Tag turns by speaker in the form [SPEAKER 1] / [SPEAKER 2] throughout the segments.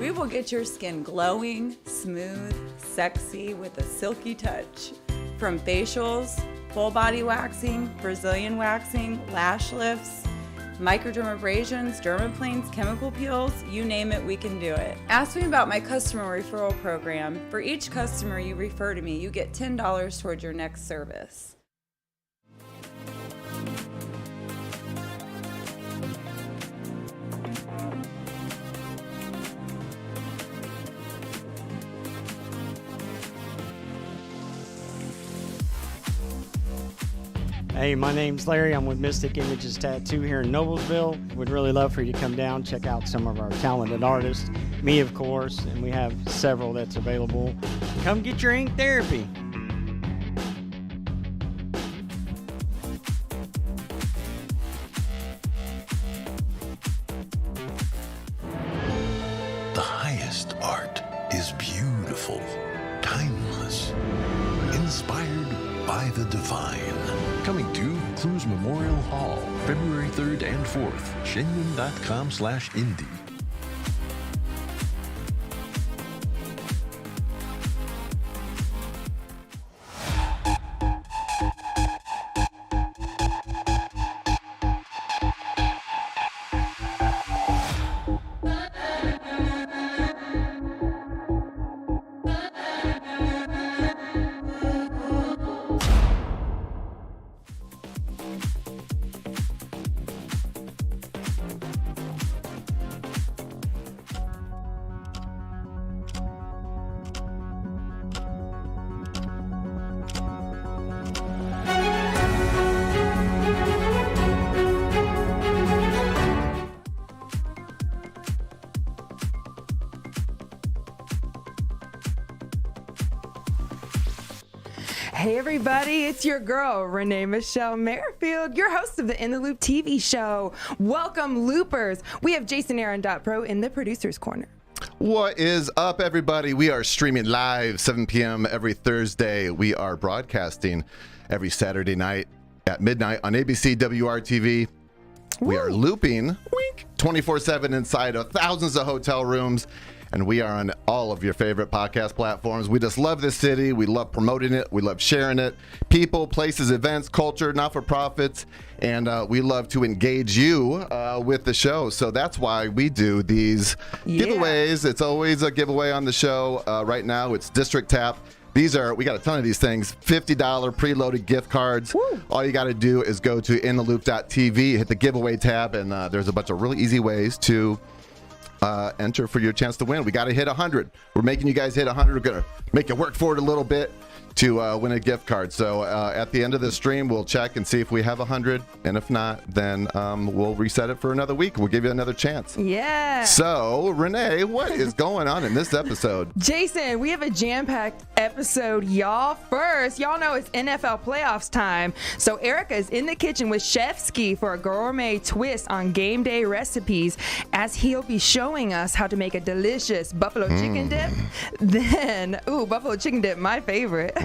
[SPEAKER 1] We will get your skin glowing, smooth, sexy with a silky touch. From facials, full body waxing, Brazilian waxing, lash lifts, microdermabrasions, dermaplanes, chemical peels, you name it, we can do it. Ask me about my customer referral program. For each customer you refer to me, you get $10 towards your next service.
[SPEAKER 2] Hey, my name's Larry. I'm with Mystic Images Tattoo here in Noblesville. We'd really love for you to come down, check out some of our talented artists, me of course, and we have several that's available. Come get your ink therapy.
[SPEAKER 3] The highest art is beautiful, timeless, inspired by the divine. Coming to Clues Memorial Hall, February 3rd and 4th, shenyun.com/indie.
[SPEAKER 4] Hey everybody, it's your girl, Renee Michelle Merrifield, your host of the In the Loop TV show. Welcome, Loopers. We have Jason Aaron.pro in the producer's corner.
[SPEAKER 5] What is up, everybody? We are streaming live 7 p.m. every Thursday. We are broadcasting every Saturday night at midnight on ABC WRTV. We are looping 24/7 inside of thousands of hotel rooms. And we are on all of your favorite podcast platforms. We just love this city. We love promoting it. We love sharing it. People, places, events, culture, not-for-profits. And we love to engage you with the show. So that's why we do these giveaways. It's always a giveaway on the show. Right now, it's District Tap. We got a ton of these things, $50 preloaded gift cards. Woo. All you got to do is go to intheloop.tv, hit the giveaway tab, and there's a bunch of really easy ways to enter for your chance to win. We got to hit 100. We're making you guys hit 100. We're going to make you work for it a little bit to win a gift card. So at the end of the stream, we'll check and see if we have 100. And if not, then we'll reset it for another week. We'll give you another chance.
[SPEAKER 4] Yeah.
[SPEAKER 5] So, Renee, what is going on in this episode?
[SPEAKER 4] Jason, we have a jam-packed episode, y'all. First, y'all know it's NFL playoffs time. So Erica is in the kitchen with Chefski for a gourmet twist on game day recipes as he'll be showing us how to make a delicious buffalo chicken dip. Then, buffalo chicken dip, my favorite.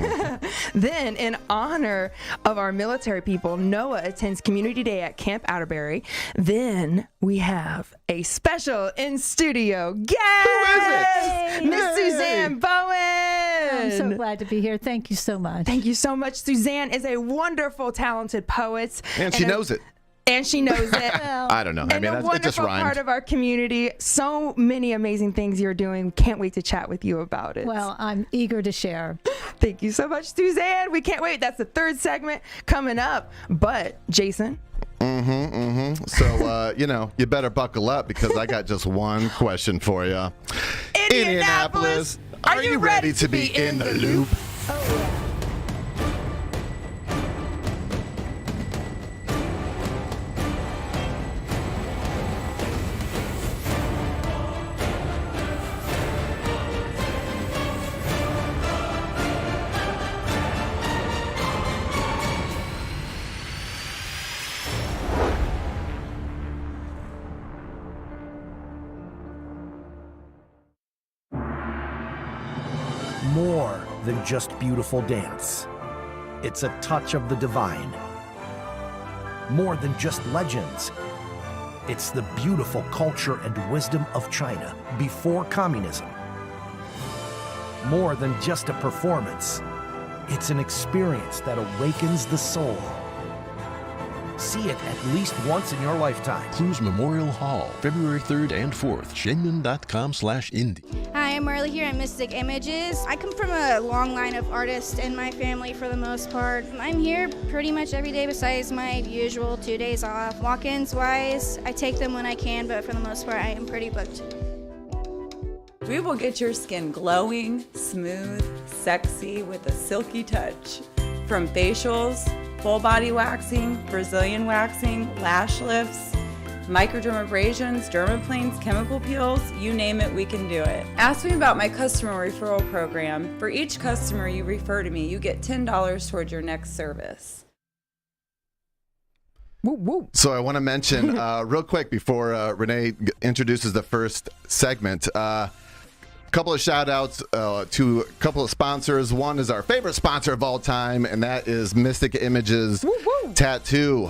[SPEAKER 4] Then, in honor of our military people, Noah attends Community Day at Camp Atterbury. Then we have a special in-studio guest.
[SPEAKER 5] Who is it?
[SPEAKER 4] Miss Susanne Bowen.
[SPEAKER 6] I'm so glad to be here. Thank you so much.
[SPEAKER 4] Thank you so much. Suzanne is a wonderful, talented poet.
[SPEAKER 5] And she knows it.
[SPEAKER 4] And she knows it.
[SPEAKER 5] I don't know.
[SPEAKER 4] And a wonderful part of our community. So many amazing things you're doing. Can't wait to chat with you about it.
[SPEAKER 6] Well, I'm eager to share.
[SPEAKER 4] Thank you so much, Suzanne. We can't wait. That's the third segment coming up. But, Jason.
[SPEAKER 5] So, you better buckle up because I got just one question for you.
[SPEAKER 4] Indianapolis,
[SPEAKER 5] are you ready to be in the loop?
[SPEAKER 6] Oh, yeah.
[SPEAKER 7] More than just beautiful dance. It's a touch of the divine. More than just legends. It's the beautiful culture and wisdom of China before communism. More than just a performance, it's an experience that awakens the soul. See it at least once in your lifetime.
[SPEAKER 3] Clues Memorial Hall, February 3rd and 4th, Shengman.com/indie.
[SPEAKER 8] Hi, I'm Marley here at Mystic Images. I come from a long line of artists in my family for the most part. I'm here pretty much every day besides my usual 2 days off. Walk-ins wise, I take them when I can, but for the most part, I am pretty booked.
[SPEAKER 1] We will get your skin glowing, smooth, sexy with a silky touch. From facials, full body waxing, Brazilian waxing, lash lifts, microdermabrasions, dermaplanes, chemical peels, you name it, we can do it. Ask me about my customer referral program. For each customer you refer to me, you get $10 towards your next service.
[SPEAKER 4] Woo, woo.
[SPEAKER 5] So I want to mention real quick before Renee introduces the first segment, couple of shout outs to a couple of sponsors. One is our favorite sponsor of all time, and that is Mystic Images Tattoo.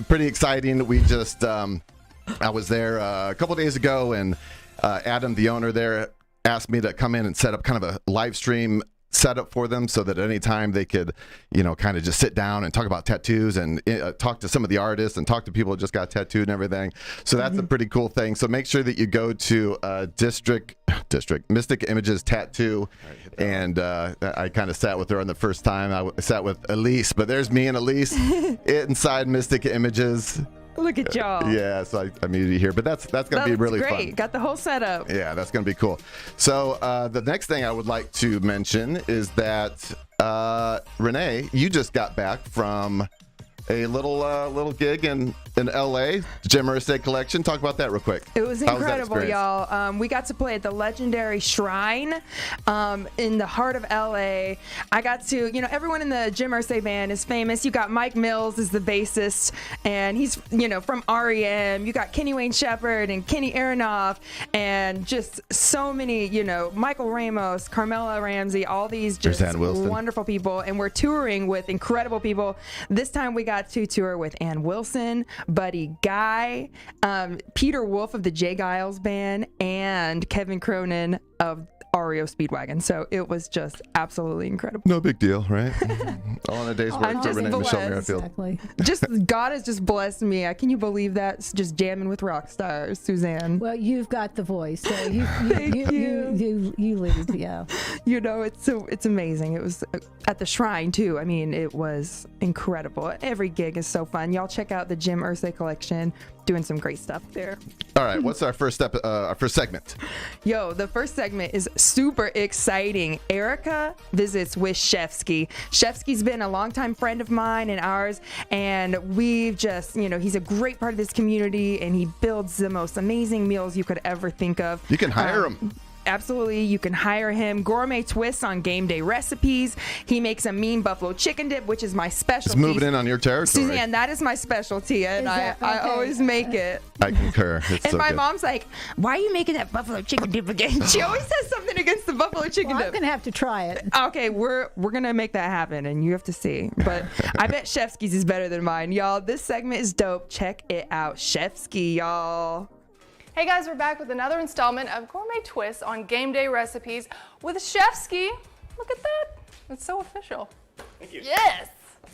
[SPEAKER 5] Pretty exciting. We just, I was there a couple days ago, and Adam, the owner there, asked me to come in and set up kind of a live stream setup for them so that at any time they could, kind of just sit down and talk about tattoos and talk to some of the artists and talk to people who just got tattooed and everything. So that's a pretty cool thing. So make sure that you go to District Mystic Images Tattoo. And I kind of sat with her on the first time. I sat with Elise, but there's me and Elise inside Mystic Images.
[SPEAKER 4] Look at y'all.
[SPEAKER 5] Yeah, so I muted you here, but that's going to be really
[SPEAKER 4] great.
[SPEAKER 5] fun.
[SPEAKER 4] Got the whole setup.
[SPEAKER 5] Yeah, that's going to be cool. So the next thing I would like to mention is that Renee, you just got back from a little gig in LA, Jim Irsay Collection. Talk about that real quick.
[SPEAKER 4] It was
[SPEAKER 5] How that
[SPEAKER 4] incredible,
[SPEAKER 5] experience?
[SPEAKER 4] y'all. We got to play at the legendary Shrine in the heart of LA. I got to, everyone in the Jim Irsay band is famous. You got Mike Mills is the bassist, and he's, from REM. You got Kenny Wayne Shepherd and Kenny Aronoff, and just so many, Michael Ramos, Carmela Ramsey, all these just wonderful people. And we're touring with incredible people. This time we got to tour with Ann Wilson, Buddy Guy, Peter Wolf of the Jay Giles Band, and Kevin Cronin of REO Speedwagon. So it was just absolutely incredible.
[SPEAKER 5] No big deal, right? All in a day's work for Renee Michelle Merrifield.
[SPEAKER 6] Exactly.
[SPEAKER 4] Just God has just blessed me. Can you believe that? It's just jamming with rock stars, Suzanne.
[SPEAKER 6] Well, you've got the voice, so you lead, yeah.
[SPEAKER 4] It's amazing. It was at the Shrine too. I mean, it was incredible. Every gig is so fun. Y'all check out the Jim Irsay Collection. Doing some great stuff there.
[SPEAKER 5] All right, what's our first step? Our first segment?
[SPEAKER 4] Yo, the first segment is super exciting. Erica visits with Chefski. Chefski's been a longtime friend of mine and ours, and we've just, he's a great part of this community, and he builds the most amazing meals you could ever think of.
[SPEAKER 5] You can hire him.
[SPEAKER 4] Absolutely, you can hire him. Gourmet twists on game day recipes. He makes a mean buffalo chicken dip, which is my specialty.
[SPEAKER 5] It's moving in on your territory.
[SPEAKER 4] Suzanne, that is my specialty, and I always make it.
[SPEAKER 5] I concur. It's
[SPEAKER 4] and
[SPEAKER 5] so
[SPEAKER 4] my
[SPEAKER 5] good.
[SPEAKER 4] mom's like, "Why are you making that buffalo chicken dip again?" She always says something against the buffalo chicken dip.
[SPEAKER 6] I'm gonna have to try it.
[SPEAKER 4] Okay, we're gonna make that happen, and you have to see. But I bet Chefski's is better than mine, y'all. This segment is dope. Check it out, Chefski, y'all.
[SPEAKER 9] Hey guys, we're back with another installment of Gourmet Twists on Game Day Recipes with Chefski. Look at that. It's so official.
[SPEAKER 10] Thank you.
[SPEAKER 9] Yes.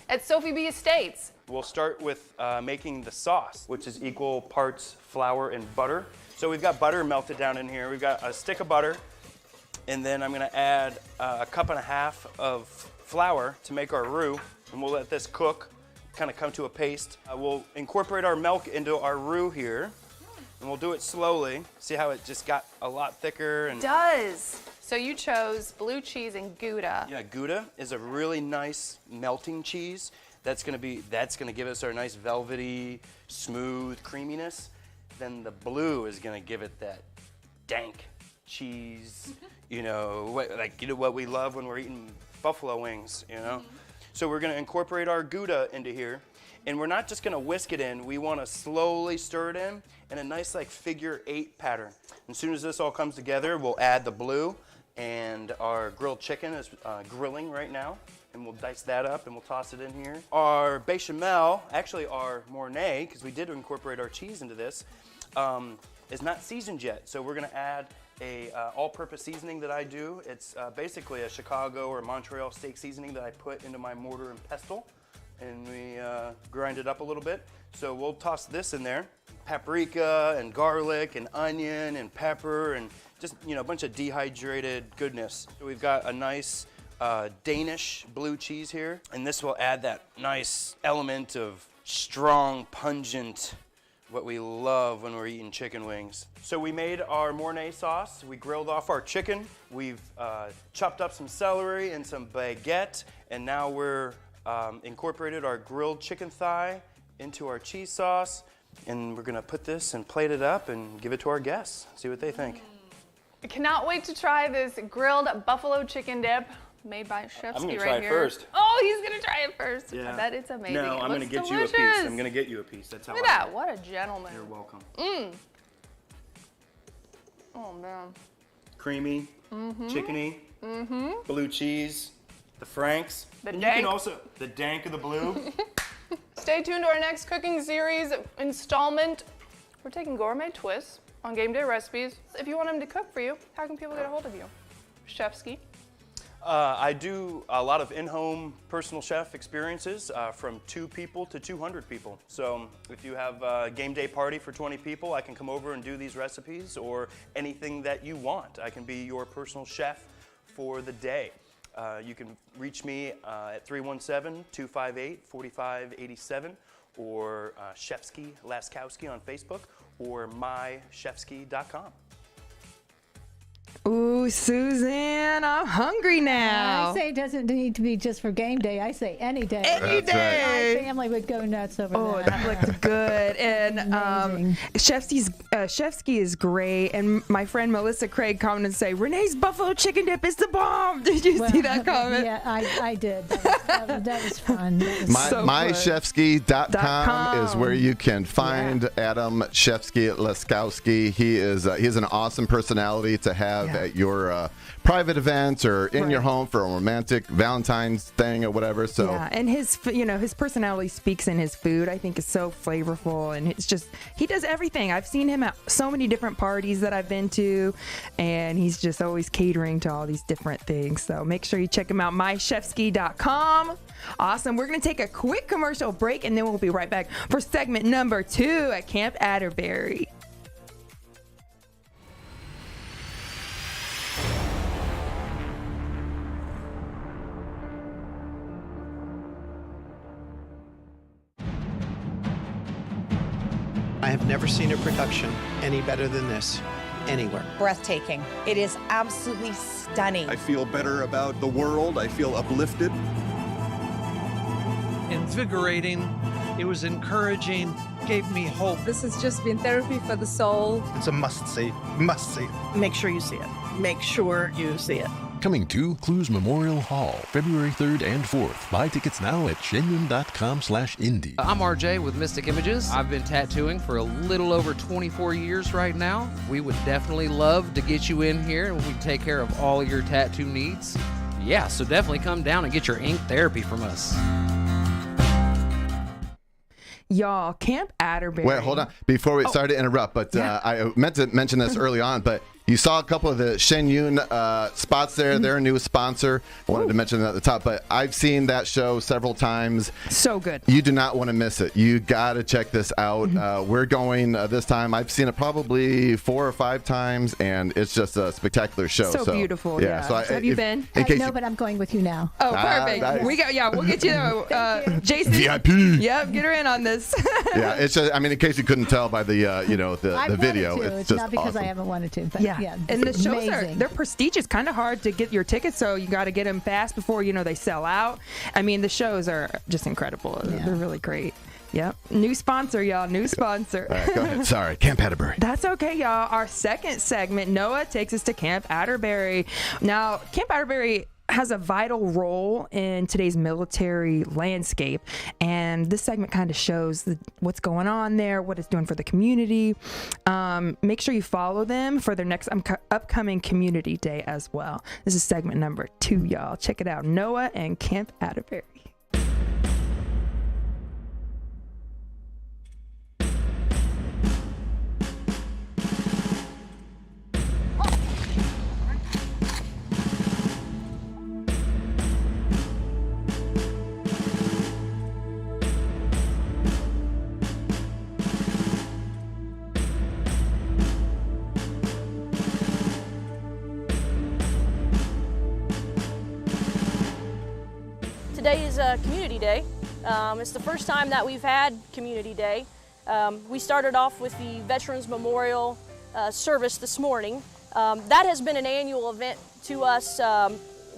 [SPEAKER 9] At Sophie B Estates.
[SPEAKER 10] We'll start with making the sauce, which is equal parts flour and butter. So we've got butter melted down in here. We've got a stick of butter, and then I'm gonna add a cup and a half of flour to make our roux, and we'll let this cook, kind of come to a paste. We'll incorporate our milk into our roux here. And we'll do it slowly. See how it just got a lot thicker? And
[SPEAKER 9] Does. So you chose blue cheese and Gouda.
[SPEAKER 10] yeah, Gouda is a really nice melting cheese. That's gonna give us our nice velvety, smooth creaminess. Then the blue is gonna give it that dank cheese, what we love when we're eating buffalo wings, So we're gonna incorporate our Gouda into here. And we're not just gonna whisk it in, we wanna slowly stir it in a nice figure 8 pattern. As soon as this all comes together, we'll add the blue And our grilled chicken is grilling right now. And we'll dice that up and we'll toss it in here. Our bechamel, actually our Mornay, because we did incorporate our cheese into this, is not seasoned yet. So we're gonna add a all-purpose seasoning that I do. It's basically a Chicago or Montreal steak seasoning that I put into my mortar and pestle. And we grind it up a little bit. So we'll toss this in there. Paprika and garlic and onion and pepper and just, a bunch of dehydrated goodness. So we've got a nice Danish blue cheese here, and this will add that nice element of strong, pungent, what we love when we're eating chicken wings. So we made our Mornay sauce. We grilled off our chicken. We've chopped up some celery and some baguette, and now we're incorporated our grilled chicken thigh into our cheese sauce, and we're gonna put this and plate it up and give it to our guests, see what they think.
[SPEAKER 9] I cannot wait to try this grilled buffalo chicken dip made by Chefski right here.
[SPEAKER 10] I'm gonna try it first.
[SPEAKER 9] Oh, he's gonna try it first.
[SPEAKER 10] Yeah.
[SPEAKER 9] I bet it's amazing.
[SPEAKER 10] No, I'm gonna get you a piece. I'm gonna get you a piece. That's how
[SPEAKER 9] Look at that. What a gentleman.
[SPEAKER 10] You're welcome.
[SPEAKER 9] Oh, man.
[SPEAKER 10] Creamy, chickeny, blue cheese, the Franks.
[SPEAKER 9] The
[SPEAKER 10] and
[SPEAKER 9] dank.
[SPEAKER 10] You can also, the dank of the blue.
[SPEAKER 9] Stay tuned to our next cooking series installment. We're taking gourmet twists on game day recipes. If you want him to cook for you, how can people get a hold of you? Chefski.
[SPEAKER 10] I do a lot of in-home personal chef experiences from 2 people to 200 people. So if you have a game day party for 20 people, I can come over and do these recipes, or anything that you want. I can be your personal chef for the day. You can reach me at 317-258-4587, or Chefski Laskowski on Facebook, or mychefski.com.
[SPEAKER 4] Ooh, Suzanne, I'm hungry now.
[SPEAKER 6] I say it doesn't need to be just for game day. I say any day.
[SPEAKER 4] Any day.
[SPEAKER 6] My family would go nuts over
[SPEAKER 4] Oh,
[SPEAKER 6] that.
[SPEAKER 4] that looked good. And Chefski is great. And my friend Melissa Craig commented and say, Renee's buffalo chicken dip is the bomb. Did you see that comment?
[SPEAKER 6] Yeah, I did. That was fun.
[SPEAKER 5] mychefski.com is where you can find Adam Chefski Laskowski. He's an awesome personality to have at your private events or in your home for a romantic Valentine's thing or whatever. So
[SPEAKER 4] yeah, and his personality speaks in his food. I think is so flavorful, and it's just he does everything. I've seen him at so many different parties that I've been to, and he's just always catering to all these different things. So make sure you check him out, mychefski.com. Awesome. We're going to take a quick commercial break, and then we'll be right back for segment number 2 at Camp Atterbury.
[SPEAKER 11] I have never seen a production any better than this anywhere.
[SPEAKER 12] Breathtaking. It is absolutely stunning.
[SPEAKER 13] I feel better about the world. I feel uplifted.
[SPEAKER 14] Invigorating. It was encouraging. Gave me hope.
[SPEAKER 15] This has just been therapy for the soul.
[SPEAKER 11] It's a must-see. Must-see.
[SPEAKER 16] Make sure you see it. Make sure you see it.
[SPEAKER 3] Coming to Clues Memorial Hall, February 3rd and 4th. Buy tickets now at shenyun.com/indie.
[SPEAKER 17] I'm RJ with Mystic Images. I've been tattooing for a little over 24 years right now. We would definitely love to get you in here, and we can take care of all your tattoo needs. Yeah, so definitely come down and get your ink therapy from us.
[SPEAKER 4] Y'all, Camp Atterbury.
[SPEAKER 5] Wait, hold on. Before we sorry to interrupt, but I meant to mention this early on, but you saw a couple of the Shenyun spots there. They're a new sponsor. I wanted to mention that at the top, but I've seen that show several times.
[SPEAKER 4] So good.
[SPEAKER 5] You do not want to miss it. You got to check this out. We're going this time. I've seen it probably 4 or 5 times, and it's just a spectacular show.
[SPEAKER 4] So beautiful. Yeah.
[SPEAKER 5] So
[SPEAKER 4] have you been?
[SPEAKER 6] No, but I'm going with you now.
[SPEAKER 4] Oh, perfect.
[SPEAKER 5] Nice.
[SPEAKER 4] We'll get you Jason.
[SPEAKER 5] VIP.
[SPEAKER 4] Yep, get her in on this.
[SPEAKER 5] Yeah, it's just, I mean, in case you couldn't tell by the the video,
[SPEAKER 6] it's
[SPEAKER 5] just
[SPEAKER 6] not because
[SPEAKER 5] awesome.
[SPEAKER 6] I haven't wanted to. But
[SPEAKER 4] yeah, and the shows
[SPEAKER 6] amazing.
[SPEAKER 4] they're prestigious, kind of hard to get your tickets, so you got to get them fast before they sell out. I mean, the shows are just incredible. Yeah. They're really great. Yep. New sponsor, y'all. New sponsor.
[SPEAKER 5] All right, go ahead. Sorry, Camp Atterbury.
[SPEAKER 4] That's okay, y'all. Our second segment, Noah takes us to Camp Atterbury. Now, Camp Atterbury has a vital role in today's military landscape, and this segment kind of shows what's going on there, what it's doing for the community. Make sure you follow them for their next upcoming community day as well. This is segment number 2, y'all. Check it out. Noah and Camp Atterbury.
[SPEAKER 18] Today is Community Day. It's the first time that we've had Community Day. We started off with the Veterans Memorial service this morning. That has been an annual event to us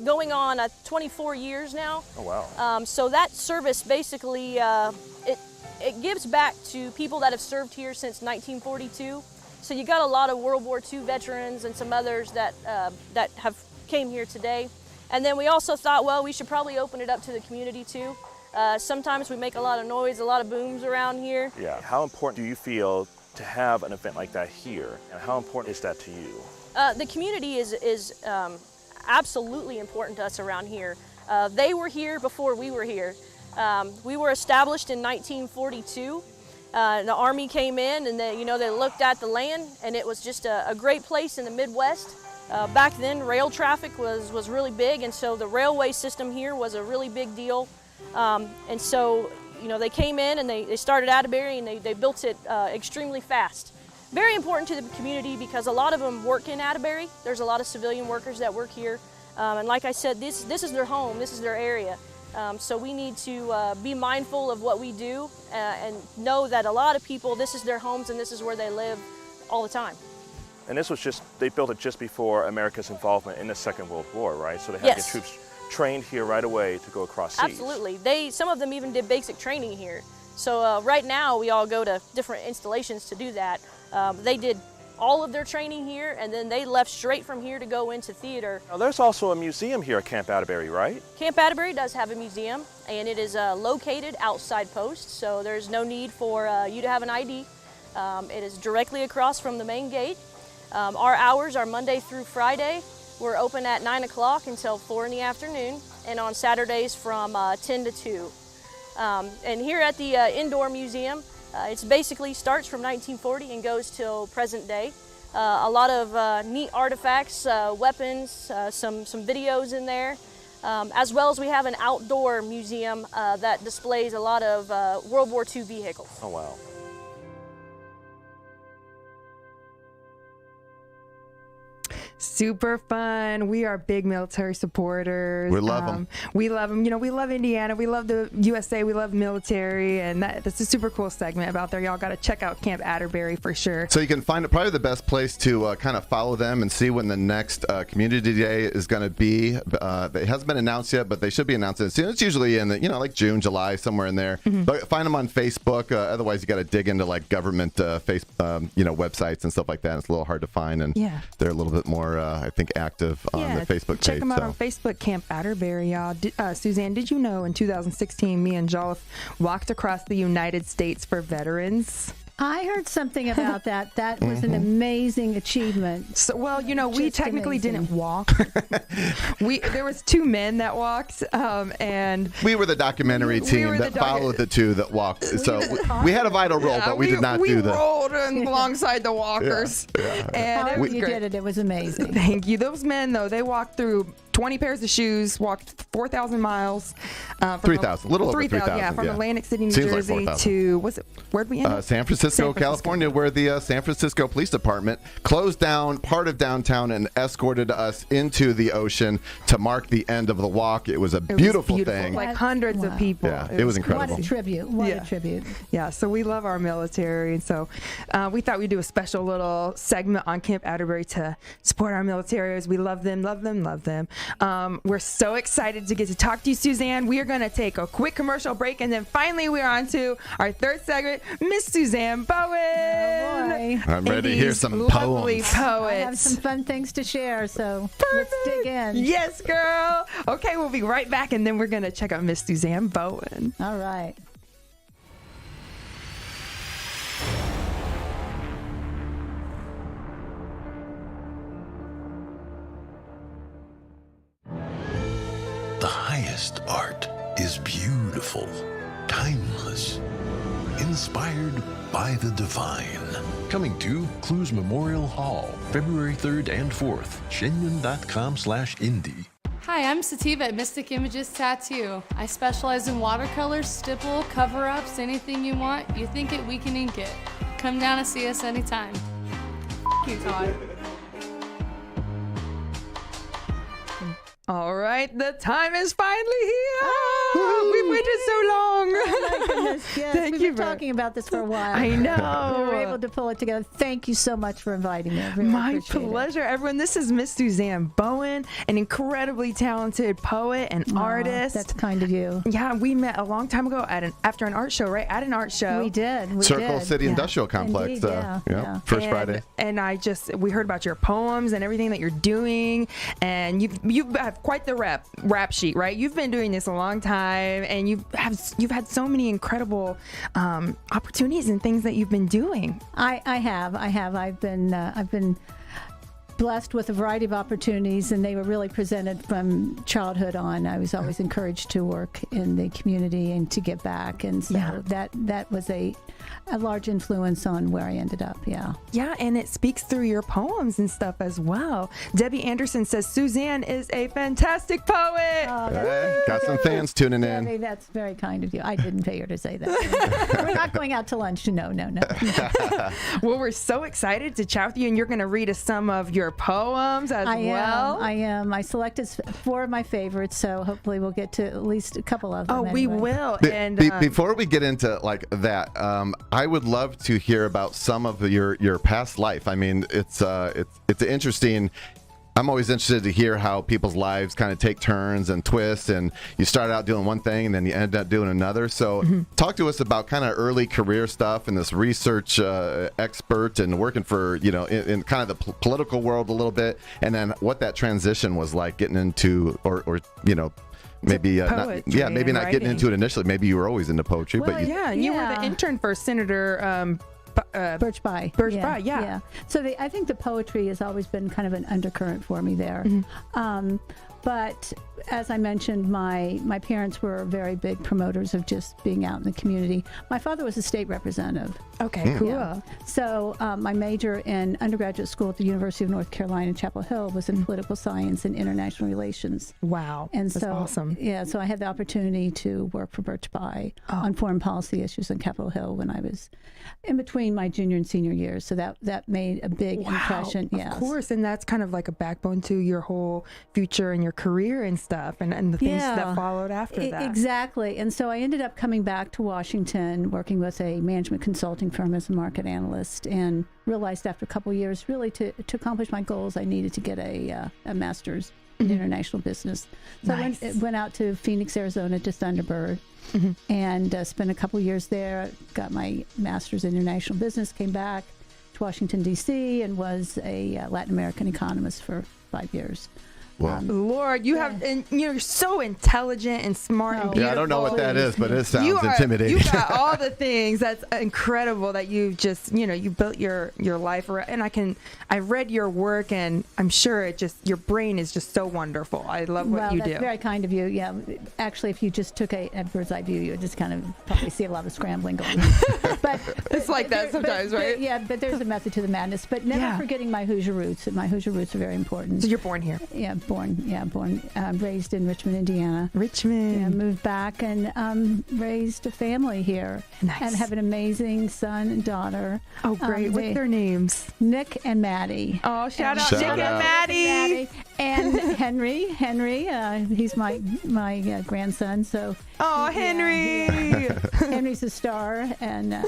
[SPEAKER 18] going on 24 years now.
[SPEAKER 19] Oh, wow.
[SPEAKER 18] So that service basically, it gives back to people that have served here since 1942. So you got a lot of World War II veterans and some others that have came here today. And then we also thought, well, we should probably open it up to the community too. Sometimes we make a lot of noise, a lot of booms around here.
[SPEAKER 19] Yeah. How important do you feel to have an event like that here, and how important is that to you?
[SPEAKER 18] The community is absolutely important to us around here. They were here before we were here. We were established in 1942. The Army came in and they looked at the land, and it was just a great place in the Midwest. Back then, rail traffic was really big, and so the railway system here was a really big deal. And so, they came in and they started Atterbury, and they built it extremely fast. Very important to the community because a lot of them work in Atterbury. There's a lot of civilian workers that work here. And like I said, this is their home, this is their area. So we need to be mindful of what we do and know that a lot of people, this is their homes and this is where they live all the time.
[SPEAKER 19] And this was they built it just before America's involvement in the Second World War, right? So they had to get troops trained here right away to go across seas.
[SPEAKER 18] Absolutely. Some of them even did basic training here. So right now we all go to different installations to do that. They did all of their training here, and then they left straight from here to go into theater.
[SPEAKER 19] Now, there's also a museum here at Camp Atterbury, right?
[SPEAKER 18] Camp Atterbury does have a museum, and it is located outside post, so there's no need for you to have an ID. It is directly across from the main gate. Our hours are Monday through Friday. We're open at 9 o'clock until 4 in the afternoon, and on Saturdays from 10 to 2. And here at the Indoor Museum, it basically starts from 1940 and goes till present day. A lot of neat artifacts, weapons, some videos in there, as well as we have an outdoor museum that displays a lot of World War II vehicles.
[SPEAKER 19] Oh, wow.
[SPEAKER 4] Super fun. We are big military supporters.
[SPEAKER 5] We love them.
[SPEAKER 4] We love them. We love Indiana. We love the USA. We love military. And that's a super cool segment about there. Y'all got to check out Camp Atterbury for sure.
[SPEAKER 5] So you can find it, probably the best place to kind of follow them and see when the next Community Day is going to be. It hasn't been announced yet, but they should be announcing it soon. It's usually in the, like June, July, somewhere in there. Mm-hmm. But find them on Facebook. Otherwise, you got to dig into like government websites and stuff like that. It's a little hard to find, and they're a little bit more, I think, active on the Facebook page.
[SPEAKER 4] Check them out on Facebook, Camp Atterbury, y'all. Suzanne, did you know in 2016, me and Jolliffe walked across the United States for veterans?
[SPEAKER 6] I heard something about that. That was an amazing achievement.
[SPEAKER 4] So, we technically didn't walk. There was 2 men that walked, and
[SPEAKER 5] we were the documentary team that followed the 2 that walked. So we had a vital role, but we did not do that.
[SPEAKER 4] We rolled alongside the walkers. And
[SPEAKER 6] however you did it, it was amazing.
[SPEAKER 4] Thank you. Those men, though, they walked through 20 pairs of shoes, walked 4,000 miles.
[SPEAKER 5] 3,000, a little over 3,000.
[SPEAKER 4] Yeah, from Atlantic City, New Jersey to, where'd we end up?
[SPEAKER 5] San Francisco, California, where the San Francisco Police Department closed down part of downtown and escorted us into the ocean to mark the end of the walk. It was a beautiful thing.
[SPEAKER 4] Like hundreds of people.
[SPEAKER 5] Yeah, it was incredible.
[SPEAKER 6] What a tribute. What a tribute.
[SPEAKER 4] Yeah, so we love our military. And so we thought we'd do a special little segment on Camp Atterbury to support our military. We love them, love them, love them. We're so excited to get to talk to you, Susanne. We are going to take a quick commercial break, and then finally we're on to our third segment, Miss Susanne Bowen.
[SPEAKER 6] Oh, boy.
[SPEAKER 5] I'm ready to hear some
[SPEAKER 4] lovely
[SPEAKER 5] poems.
[SPEAKER 6] I have some fun things to share, so let's dig in.
[SPEAKER 4] Yes, girl. Okay, we'll be right back, and then we're going to check out Miss Susanne Bowen.
[SPEAKER 6] All right.
[SPEAKER 3] The highest art is beautiful, timeless, inspired by the divine. Coming to Clues Memorial Hall, February 3rd and 4th, shenyun.com/indie.
[SPEAKER 20] Hi, I'm Sativa at Mystic Images Tattoo. I specialize in watercolors, stipple, cover-ups, anything you want. You think it, we can ink it. Come down and see us anytime. You, Todd.
[SPEAKER 4] All right, the time is finally here. We've waited so long.
[SPEAKER 6] Oh, my goodness, yes. We've been talking about this for a while.
[SPEAKER 4] I know.
[SPEAKER 6] We were able to pull it together. Thank you so much for inviting me. I really
[SPEAKER 4] My
[SPEAKER 6] appreciate it.
[SPEAKER 4] pleasure, everyone. This is Miss Susanne Bowen, an incredibly talented poet and artist.
[SPEAKER 6] That's kind of you.
[SPEAKER 4] Yeah, we met a long time ago after an art show, right? At an art show.
[SPEAKER 6] We did.
[SPEAKER 5] Circle City Industrial Complex.
[SPEAKER 6] Indeed,
[SPEAKER 5] First Friday.
[SPEAKER 4] And we heard about your poems and everything that you're doing, and you have quite the rap sheet, right? You've been doing this a long time, and you've had so many incredible opportunities and things that you've been doing.
[SPEAKER 6] I have. I've been blessed with a variety of opportunities, and they were really presented from childhood on. I was always encouraged to work in the community and to give back, and so that was a large influence on where I ended up.
[SPEAKER 4] Yeah, and it speaks through your poems and stuff as well. Debbie Anderson says Susanne is a fantastic poet.
[SPEAKER 5] Hey, got some fans tuning in.
[SPEAKER 6] Debbie, that's very kind of you. I didn't pay her to say that. We're not going out to lunch. No.
[SPEAKER 4] Well, we're so excited to chat with you, and you're going to read us some of your poems as well.
[SPEAKER 6] I am. I selected 4 of my favorites, so hopefully we'll get to at least a couple of them.
[SPEAKER 4] Oh, we will. And
[SPEAKER 5] before we get into like that, I would love to hear about some of your past life. I mean, it's interesting. I'm always interested to hear how people's lives kind of take turns and twists, and you start out doing one thing and then you end up doing another. So talk to us about kind of early career stuff and this research expert and working for, in kind of the political world a little bit, and then what that transition was like getting into, or maybe maybe not getting into it initially. Maybe you were always into poetry, but
[SPEAKER 4] you were the intern for Senator
[SPEAKER 6] Birch Bayh.
[SPEAKER 4] Yeah.
[SPEAKER 6] So I think the poetry has always been kind of an undercurrent for me there. But as I mentioned, my parents were very big promoters of just being out in the community. My father was a state representative.
[SPEAKER 4] Okay, cool.
[SPEAKER 6] Yeah. So my major in undergraduate school at the University of North Carolina, Chapel Hill, was in political science and international relations.
[SPEAKER 4] Wow,
[SPEAKER 6] and
[SPEAKER 4] that's awesome.
[SPEAKER 6] Yeah, so I had the opportunity to work for Birch Bayh on foreign policy issues on Capitol Hill when I was in between my junior and senior years. So that made a big impression.
[SPEAKER 4] Of course, and that's kind of like a backbone to your whole future and your career and stuff, and the things that followed after that.
[SPEAKER 6] Exactly. And so I ended up coming back to Washington, working with a management consulting firm as a market analyst, and realized after a couple of years, really to accomplish my goals, I needed to get a master's in international business. So I went out to Phoenix, Arizona, to Thunderbird, and spent a couple of years there, got my master's in international business, came back to Washington, D.C., and was a Latin American economist for 5 years.
[SPEAKER 5] Wow.
[SPEAKER 4] Lord, and you're so intelligent and smart and beautiful.
[SPEAKER 5] Yeah, I don't know what that is, but it sounds intimidating.
[SPEAKER 4] You got all the things. That's incredible that you just, you built your life around. And I read your work, and I'm sure your brain is just so wonderful. I love what you do.
[SPEAKER 6] That's very kind of you. Yeah, actually, if you just took a bird's eye view, you would just kind of probably see a lot of scrambling going on. But
[SPEAKER 4] it's like that sometimes, right?
[SPEAKER 6] Yeah, but there's a method to the madness. But never forgetting my Hoosier roots. And my Hoosier roots are very important.
[SPEAKER 4] So you're born here?
[SPEAKER 6] Yeah. Born, raised in Richmond, Indiana.
[SPEAKER 4] Richmond.
[SPEAKER 6] Yeah, moved back and raised a family here.
[SPEAKER 4] Nice.
[SPEAKER 6] And have an amazing son and daughter.
[SPEAKER 4] Oh, great. What's their names?
[SPEAKER 6] Nick and Maddie.
[SPEAKER 4] Oh, shout out Nick and Maddie.
[SPEAKER 6] And Henry. He's my grandson. So
[SPEAKER 4] Henry.
[SPEAKER 6] Henry's a star, and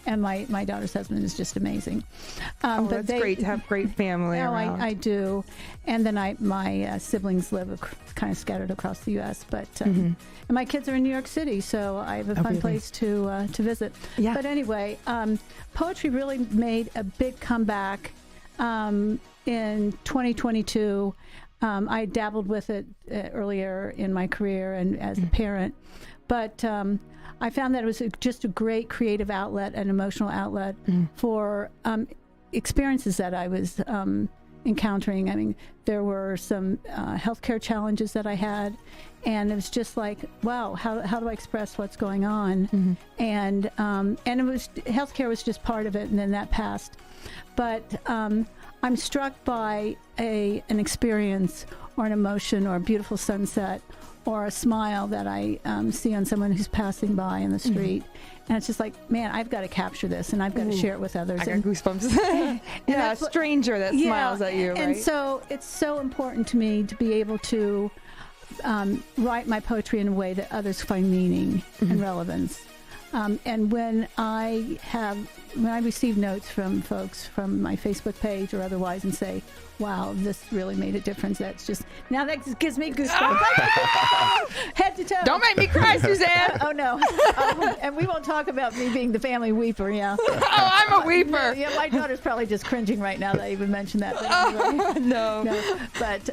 [SPEAKER 6] And my daughter's husband is just amazing.
[SPEAKER 4] But that's great to have great family around.
[SPEAKER 6] I do. And then my siblings live kind of scattered across the U.S. But and my kids are in New York City, so I have a fun place to visit.
[SPEAKER 4] Yeah.
[SPEAKER 6] But anyway, poetry really made a big comeback in 2022. I dabbled with it earlier in my career and as a parent, but I found that it was just a great creative outlet, an emotional outlet for experiences that I was encountering. I mean, there were some healthcare challenges that I had, and it was just like, wow, how do I express what's going on? And it was healthcare was just part of it, and then that passed. But I'm struck by an experience or an emotion or a beautiful sunset or a smile that I see on someone who's passing by in the street. And it's just like, man, I've got to capture this and I've got to share it with others.
[SPEAKER 4] I got goosebumps. Yeah, a stranger that smiles at you, right?
[SPEAKER 6] And so it's so important to me to be able to write my poetry in a way that others find meaning and relevance. And when I receive notes from folks from my Facebook page or otherwise and say, wow, this really made a difference, that's just, now that just gives me goosebumps. Head to toe.
[SPEAKER 4] Don't make me cry, Suzanne.
[SPEAKER 6] Oh, no. And we won't talk about me being the family weeper, yeah.
[SPEAKER 4] Oh, I'm a weeper.
[SPEAKER 6] Yeah, my daughter's probably just cringing right now that I even mentioned that. But anyway.
[SPEAKER 4] No.
[SPEAKER 6] But,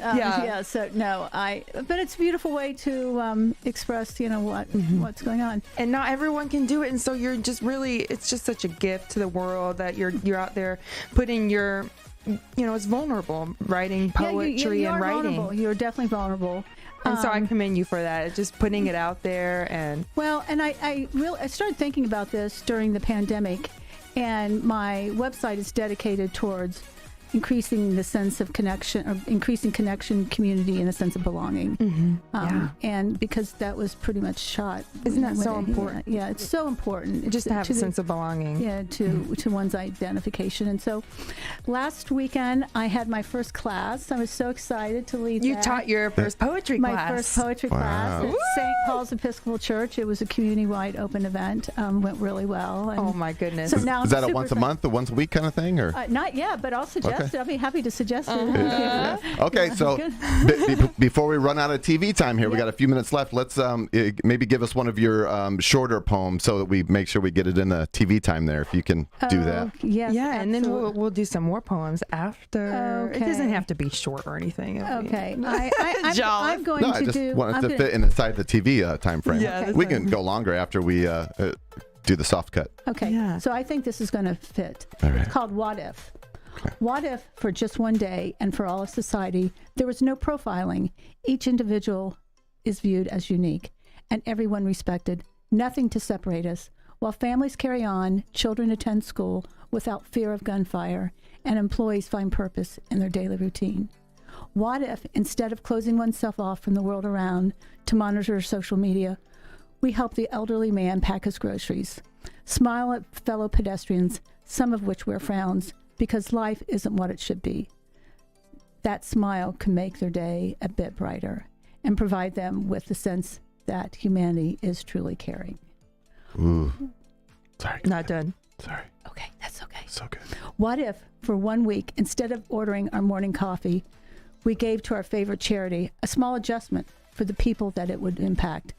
[SPEAKER 6] but it's a beautiful way to express, what's going on.
[SPEAKER 4] And not everyone can do it, and so you're just really, it's just such a gift to the world that you're out there putting your, it's vulnerable, writing poetry and writing.
[SPEAKER 6] Vulnerable. You're definitely vulnerable.
[SPEAKER 4] And so I commend you for that, just putting it out there. And
[SPEAKER 6] I started thinking about this during the pandemic, and my website is dedicated towards increasing the sense of connection, or increasing connection, community, and a sense of belonging. And because that was pretty much shot.
[SPEAKER 4] Isn't that so important?
[SPEAKER 6] Yeah, it's so important.
[SPEAKER 4] Just to have a sense of belonging.
[SPEAKER 6] Yeah, to one's identification. And so last weekend, I had my first class. I was so excited to lead
[SPEAKER 4] You taught your first poetry class.
[SPEAKER 6] My first poetry class at St. Paul's Episcopal Church. It was a community-wide open event. Went really well. And
[SPEAKER 4] oh, my goodness.
[SPEAKER 6] So now
[SPEAKER 5] is that a once a month or once a week kind of thing? Or
[SPEAKER 6] not yet, but I'll suggest it. I'll be happy to suggest it.
[SPEAKER 5] Okay, so before we run out of TV time here, we got a few minutes left. Let's maybe give us one of your shorter poems so that we make sure we get it in the TV time there, if you can do that.
[SPEAKER 6] Yes,
[SPEAKER 4] yeah, and then we'll do some more poems after.
[SPEAKER 6] Okay.
[SPEAKER 4] It doesn't have to be short or anything.
[SPEAKER 6] Okay. I'm going
[SPEAKER 5] I
[SPEAKER 6] to
[SPEAKER 5] just
[SPEAKER 6] do...
[SPEAKER 5] wanted to fit inside the TV time frame.
[SPEAKER 4] Yeah, okay.
[SPEAKER 5] We can go longer after we do the soft cut.
[SPEAKER 6] Okay, so I think this is going to fit.
[SPEAKER 5] All right.
[SPEAKER 6] It's called What If. What if, for just one day and for all of society, there was no profiling? Each individual is viewed as unique and everyone respected, nothing to separate us. While families carry on, children attend school without fear of gunfire, and employees find purpose in their daily routine. What if, instead of closing oneself off from the world around to monitor social media, we help the elderly man pack his groceries, smile at fellow pedestrians, some of which wear frowns, because life isn't what it should be. That smile can make their day a bit brighter and provide them with the sense that humanity is truly caring.
[SPEAKER 5] Ooh. Sorry.
[SPEAKER 4] Not done.
[SPEAKER 5] Sorry.
[SPEAKER 6] Okay, that's okay.
[SPEAKER 5] So good.
[SPEAKER 6] What if, for 1 week, instead of ordering our morning coffee, we gave to our favorite charity a small adjustment for the people that it would impact?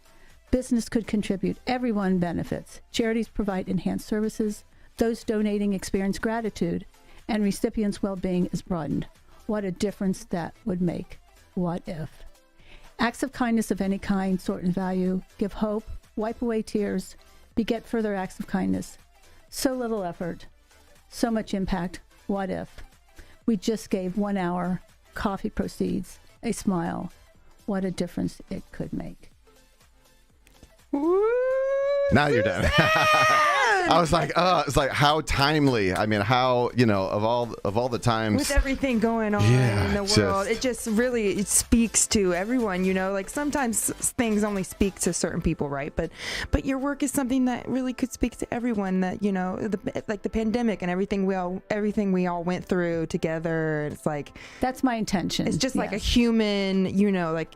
[SPEAKER 6] Business could contribute. Everyone benefits. Charities provide enhanced services. Those donating experience gratitude, and recipients' well-being is broadened. What a difference that would make. What if? Acts of kindness of any kind, sort, and value give hope, wipe away tears, beget further acts of kindness. So little effort, so much impact. What if? We just gave 1 hour, coffee proceeds, a smile. What a difference it could make.
[SPEAKER 5] Now you're done. I was like, it's like how timely. I mean, how, of all the times.
[SPEAKER 4] With everything going on in the world, it just really, it speaks to everyone, like sometimes things only speak to certain people, right? But your work is something that really could speak to everyone, that, like the pandemic and everything we all went through together. It's like.
[SPEAKER 6] That's my intention.
[SPEAKER 4] It's just like a human, like,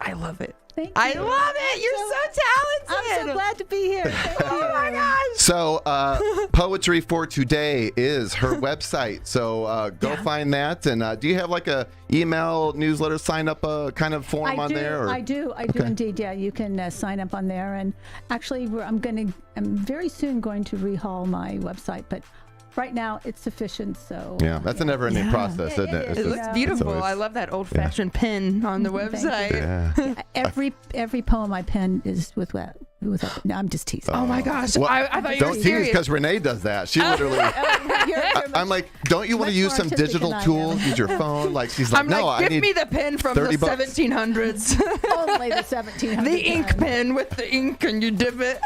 [SPEAKER 4] I love it.
[SPEAKER 6] Thank you.
[SPEAKER 4] I love it. You're so talented.
[SPEAKER 6] I'm so glad to be here. Thank you.
[SPEAKER 4] Oh my gosh.
[SPEAKER 5] So, Poetry for Today is her website. So go find that. And do you have like a email newsletter sign up kind of form on there? Or?
[SPEAKER 6] I do indeed. Yeah, you can sign up on there. And actually, I'm very soon going to rehaul my website, but right now it's sufficient. So
[SPEAKER 5] yeah, that's a never-ending process, isn't it?
[SPEAKER 4] It looks beautiful. I love that old-fashioned pen on the website.
[SPEAKER 5] Yeah.
[SPEAKER 6] Every poem I pen is with no, I'm just teasing.
[SPEAKER 4] Oh my gosh!
[SPEAKER 5] Well,
[SPEAKER 4] I thought you
[SPEAKER 5] don't
[SPEAKER 4] were
[SPEAKER 5] tease
[SPEAKER 4] serious.
[SPEAKER 5] because Renee does that. She literally. I'm like, don't you want to use some digital tools? Use your phone? Like she's like,
[SPEAKER 4] I'm
[SPEAKER 5] no,
[SPEAKER 4] like,
[SPEAKER 5] I
[SPEAKER 4] give
[SPEAKER 5] need
[SPEAKER 4] me the pen from the
[SPEAKER 6] 1700s.
[SPEAKER 4] 1700s.
[SPEAKER 6] Only the 1700s.
[SPEAKER 4] The ink pen with the ink and you dip it.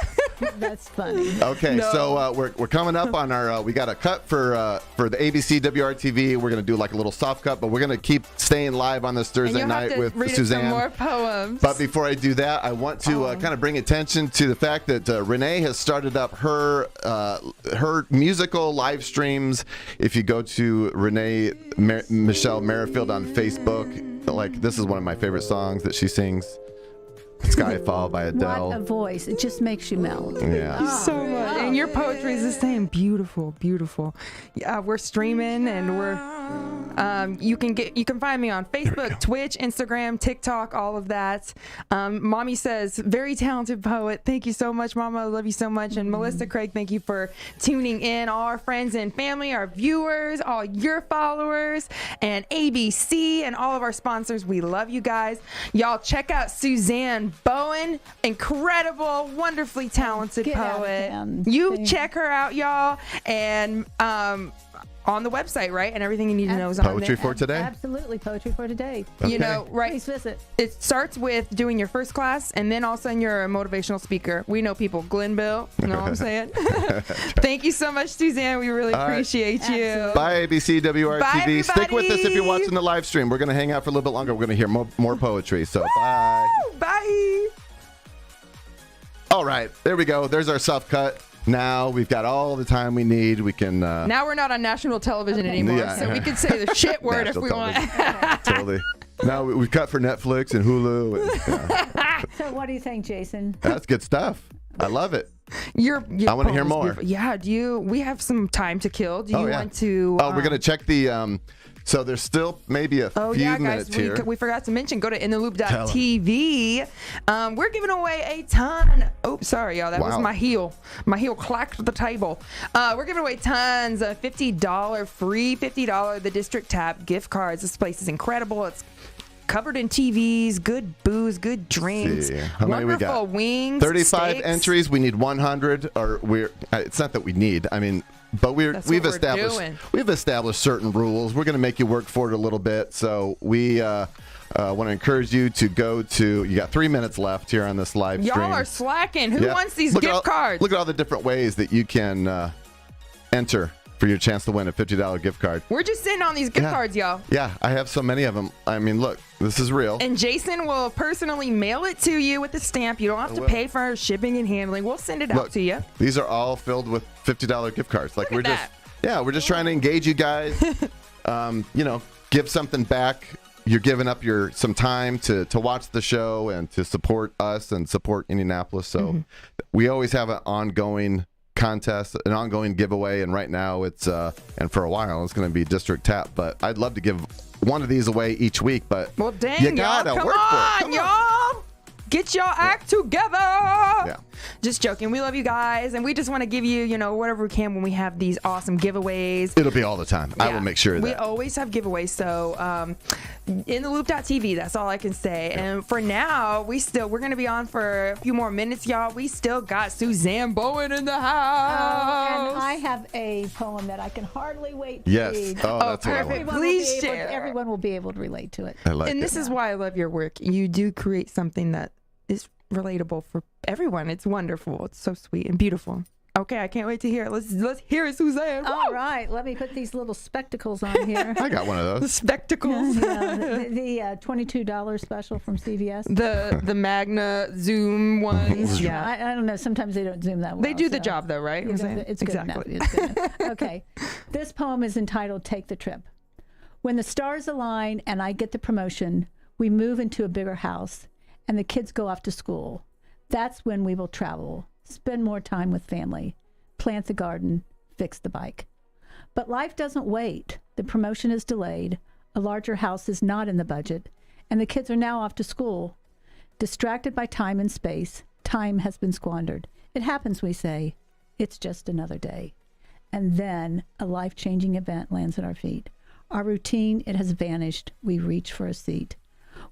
[SPEAKER 6] That's funny.
[SPEAKER 5] Okay, so we're coming up on our. We got a cut for the ABC WRTV. We're gonna do like a little soft cut, but we're gonna keep staying live on this Thursday night with Suzanne.
[SPEAKER 4] Some more poems.
[SPEAKER 5] But before I do that, I want to kind of bring attention to the fact that Renee has started up her musical live streams. If you go to Renee Michelle Merrifield on Facebook, like this is one of my favorite songs that she sings. Skyfall by Adele.
[SPEAKER 6] What a voice. It just makes you melt.
[SPEAKER 5] Yeah.
[SPEAKER 4] So much. And your poetry is the same. Beautiful, beautiful. We're streaming and you can find me on Facebook, Twitch, Instagram, TikTok, all of that. Mommy says, very talented poet. Thank you so much, Mama. I love you so much. And Melissa Craig, thank you for tuning in. All our friends and family, our viewers, all your followers, and ABC and all of our sponsors. We love you guys. Y'all check out Susanne Bowen, incredible, wonderfully talented poet. You check her out, y'all, and on the website, right? And everything you need to know is on there.
[SPEAKER 5] Poetry for Today?
[SPEAKER 6] Absolutely, Poetry for Today.
[SPEAKER 5] Okay.
[SPEAKER 4] You know, right?
[SPEAKER 6] Please visit.
[SPEAKER 4] It starts with doing your first class, and then all of a sudden you're a motivational speaker. We know people. Glenville, you know what I'm saying? Thank you so much, Suzanne. We really appreciate you.
[SPEAKER 5] Bye, ABC WRTV.
[SPEAKER 4] Bye,
[SPEAKER 5] Stick with us if you're watching the live stream. We're going to hang out for a little bit longer. We're going to hear more poetry. So, bye.
[SPEAKER 4] Bye.
[SPEAKER 5] All right. There we go. There's our soft cut. Now we've got all the time we need. We can.
[SPEAKER 4] Now we're not on national television anymore, so we can say the shit word if we want.
[SPEAKER 5] Totally. Now we've cut for Netflix and Hulu. And,
[SPEAKER 6] So what do you think, Jason?
[SPEAKER 5] that's good stuff. I love it.
[SPEAKER 4] Your
[SPEAKER 5] I want to hear
[SPEAKER 4] poem is
[SPEAKER 5] more.
[SPEAKER 4] beautiful. Yeah. We have some time to kill. Do you want to?
[SPEAKER 5] Oh, we're gonna check the. So there's still maybe a few minutes
[SPEAKER 4] guys,
[SPEAKER 5] here.
[SPEAKER 4] we forgot to mention, go to intheloop.tv. We're giving away a ton. Oh, sorry, y'all. That was my heel. My heel clacked the table. We're giving away tons of $50 free $50 the District Tap gift cards. This place is incredible. It's covered in TVs, good booze, good drinks,
[SPEAKER 5] How many we
[SPEAKER 4] wonderful
[SPEAKER 5] got?
[SPEAKER 4] wings,
[SPEAKER 5] 35
[SPEAKER 4] steaks.
[SPEAKER 5] entries. We need 100. Or it's not that we need. I mean, but we've established certain rules. We're going to make you work for it a little bit. So we want to encourage you to go to. You got 3 minutes left here on this live stream.
[SPEAKER 4] Y'all are slacking. Who wants these gift cards?
[SPEAKER 5] Look at all the different ways that you can enter for your chance to win a $50 gift card.
[SPEAKER 4] We're just sitting on these gift cards, y'all.
[SPEAKER 5] Yeah, I have so many of them. I mean, look, this is real.
[SPEAKER 4] And Jason will personally mail it to you with a stamp. You don't have to pay for shipping and handling. We'll send it out to you.
[SPEAKER 5] These are all filled with $50 gift cards. Like we're just trying to engage you guys. Give something back. You're giving up some time to watch the show and to support us and support Indianapolis. So we always have an ongoing contest, an ongoing giveaway, and right now it's and for a while it's going to be District Tap, but I'd love to give one of these away each week, but
[SPEAKER 4] well, dang,
[SPEAKER 5] you gotta
[SPEAKER 4] y'all,
[SPEAKER 5] work for it.
[SPEAKER 4] Y'all. Get your act together.
[SPEAKER 5] Yeah.
[SPEAKER 4] Just joking. We love you guys, and we just want to give you, whatever we can when we have these awesome giveaways.
[SPEAKER 5] It'll be all the time. Yeah. I will make sure of that.
[SPEAKER 4] We always have giveaways, so intheloop.tv, that's all I can say. Yeah. And for now, we're going to be on for a few more minutes, y'all. We still got Susanne Bowen in the house.
[SPEAKER 6] And I have a poem that I can hardly wait to
[SPEAKER 5] yes.
[SPEAKER 6] read.
[SPEAKER 5] Oh, that's
[SPEAKER 4] perfect. Please share.
[SPEAKER 6] Everyone will be able to relate to it.
[SPEAKER 5] I like
[SPEAKER 4] and this is why I love your work. You do create something that is relatable for everyone. It's wonderful. It's so sweet and beautiful. Okay, I can't wait to hear it. Let's hear it, Suzanne.
[SPEAKER 6] All right, let me put these little spectacles on here.
[SPEAKER 5] I got one of those.
[SPEAKER 4] The spectacles.
[SPEAKER 6] The $22 special from CVS.
[SPEAKER 4] The Magna Zoom ones.
[SPEAKER 6] Yeah, I don't know. Sometimes they don't zoom that well.
[SPEAKER 4] They do the job though, right?
[SPEAKER 6] It's good enough. It's good enough. Okay, this poem is entitled "Take the Trip." When the stars align and I get the promotion, we move into a bigger house. and the kids go off to school. That's when we will travel, spend more time with family, plant the garden, fix the bike. But life doesn't wait. The promotion is delayed. A larger house is not in the budget, and the kids are now off to school. Distracted by time and space, time has been squandered. It happens, we say. It's just another day. And then a life-changing event lands at our feet. Our routine, it has vanished. We reach for a seat.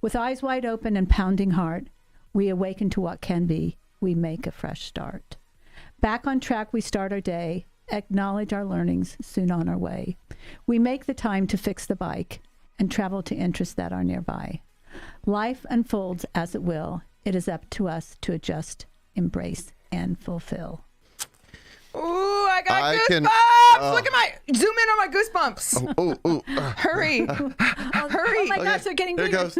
[SPEAKER 6] With eyes wide open and pounding heart, we awaken to what can be. We make a fresh start. Back on track, we start our day, acknowledge our learnings, soon on our way. We make the time to fix the bike and travel to interests that are nearby. Life unfolds as it will. It is up to us to adjust, embrace, and fulfill.
[SPEAKER 4] Ooh, I got goosebumps! Look at my, zoom in on my goosebumps. Hurry. Hurry.
[SPEAKER 6] Oh my gosh, they're getting bigger.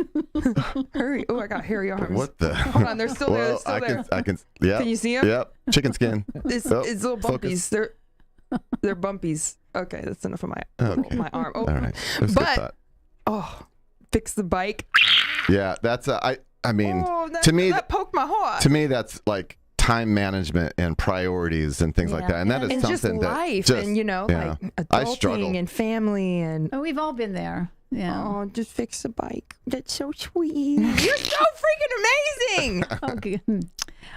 [SPEAKER 4] Hurry. Oh, I got hairy arms.
[SPEAKER 5] What the?
[SPEAKER 4] Hold on, they're still there. They're still there.
[SPEAKER 5] I can, yeah.
[SPEAKER 4] Can you see them?
[SPEAKER 5] Yep. Chicken skin.
[SPEAKER 4] It's little bumpies. They're bumpies. Okay, that's enough of my arm. Oh.
[SPEAKER 5] All right.
[SPEAKER 4] But, fix the bike.
[SPEAKER 5] Yeah, that's, I mean,
[SPEAKER 4] that,
[SPEAKER 5] to me,
[SPEAKER 4] that poked my heart.
[SPEAKER 5] To me, that's like time management and priorities and things like that. And that is something
[SPEAKER 4] just life
[SPEAKER 5] that
[SPEAKER 4] and, like adulting and family and.
[SPEAKER 6] Oh, we've all been there. Yeah.
[SPEAKER 4] Oh, just fix the bike. That's so sweet. You're so freaking amazing.
[SPEAKER 6] Okay.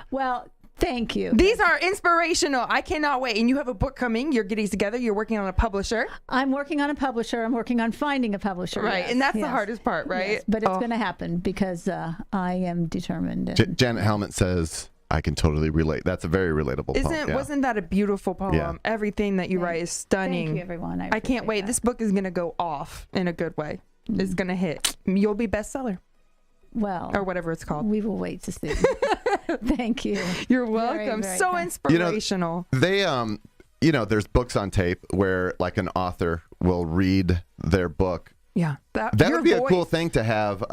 [SPEAKER 6] Well, thank you.
[SPEAKER 4] These are inspirational. I cannot wait. And you have a book coming. You're getting together. You're working on a publisher.
[SPEAKER 6] I'm working on a publisher. I'm working on finding a publisher.
[SPEAKER 4] Right.
[SPEAKER 6] Yes,
[SPEAKER 4] and that's
[SPEAKER 6] yes.
[SPEAKER 4] the hardest part, right?
[SPEAKER 6] Yes, but it's going to happen because I am determined. And
[SPEAKER 5] Janet Helmet says, I can totally relate. That's a very relatable poem. Yeah.
[SPEAKER 4] Wasn't that a beautiful poem?
[SPEAKER 5] Yeah.
[SPEAKER 4] Everything that you write is stunning.
[SPEAKER 6] Thank you, everyone.
[SPEAKER 4] I can't wait. This book is going to go off in a good way. It's going to hit. You'll be bestseller.
[SPEAKER 6] Well,
[SPEAKER 4] or whatever it's called.
[SPEAKER 6] We will wait to see. Thank you.
[SPEAKER 4] You're welcome.
[SPEAKER 6] Very
[SPEAKER 4] so
[SPEAKER 6] kind.
[SPEAKER 4] inspirational.
[SPEAKER 5] They, there's books on tape where like an author will read their book.
[SPEAKER 4] Yeah.
[SPEAKER 5] That would be a cool thing to have.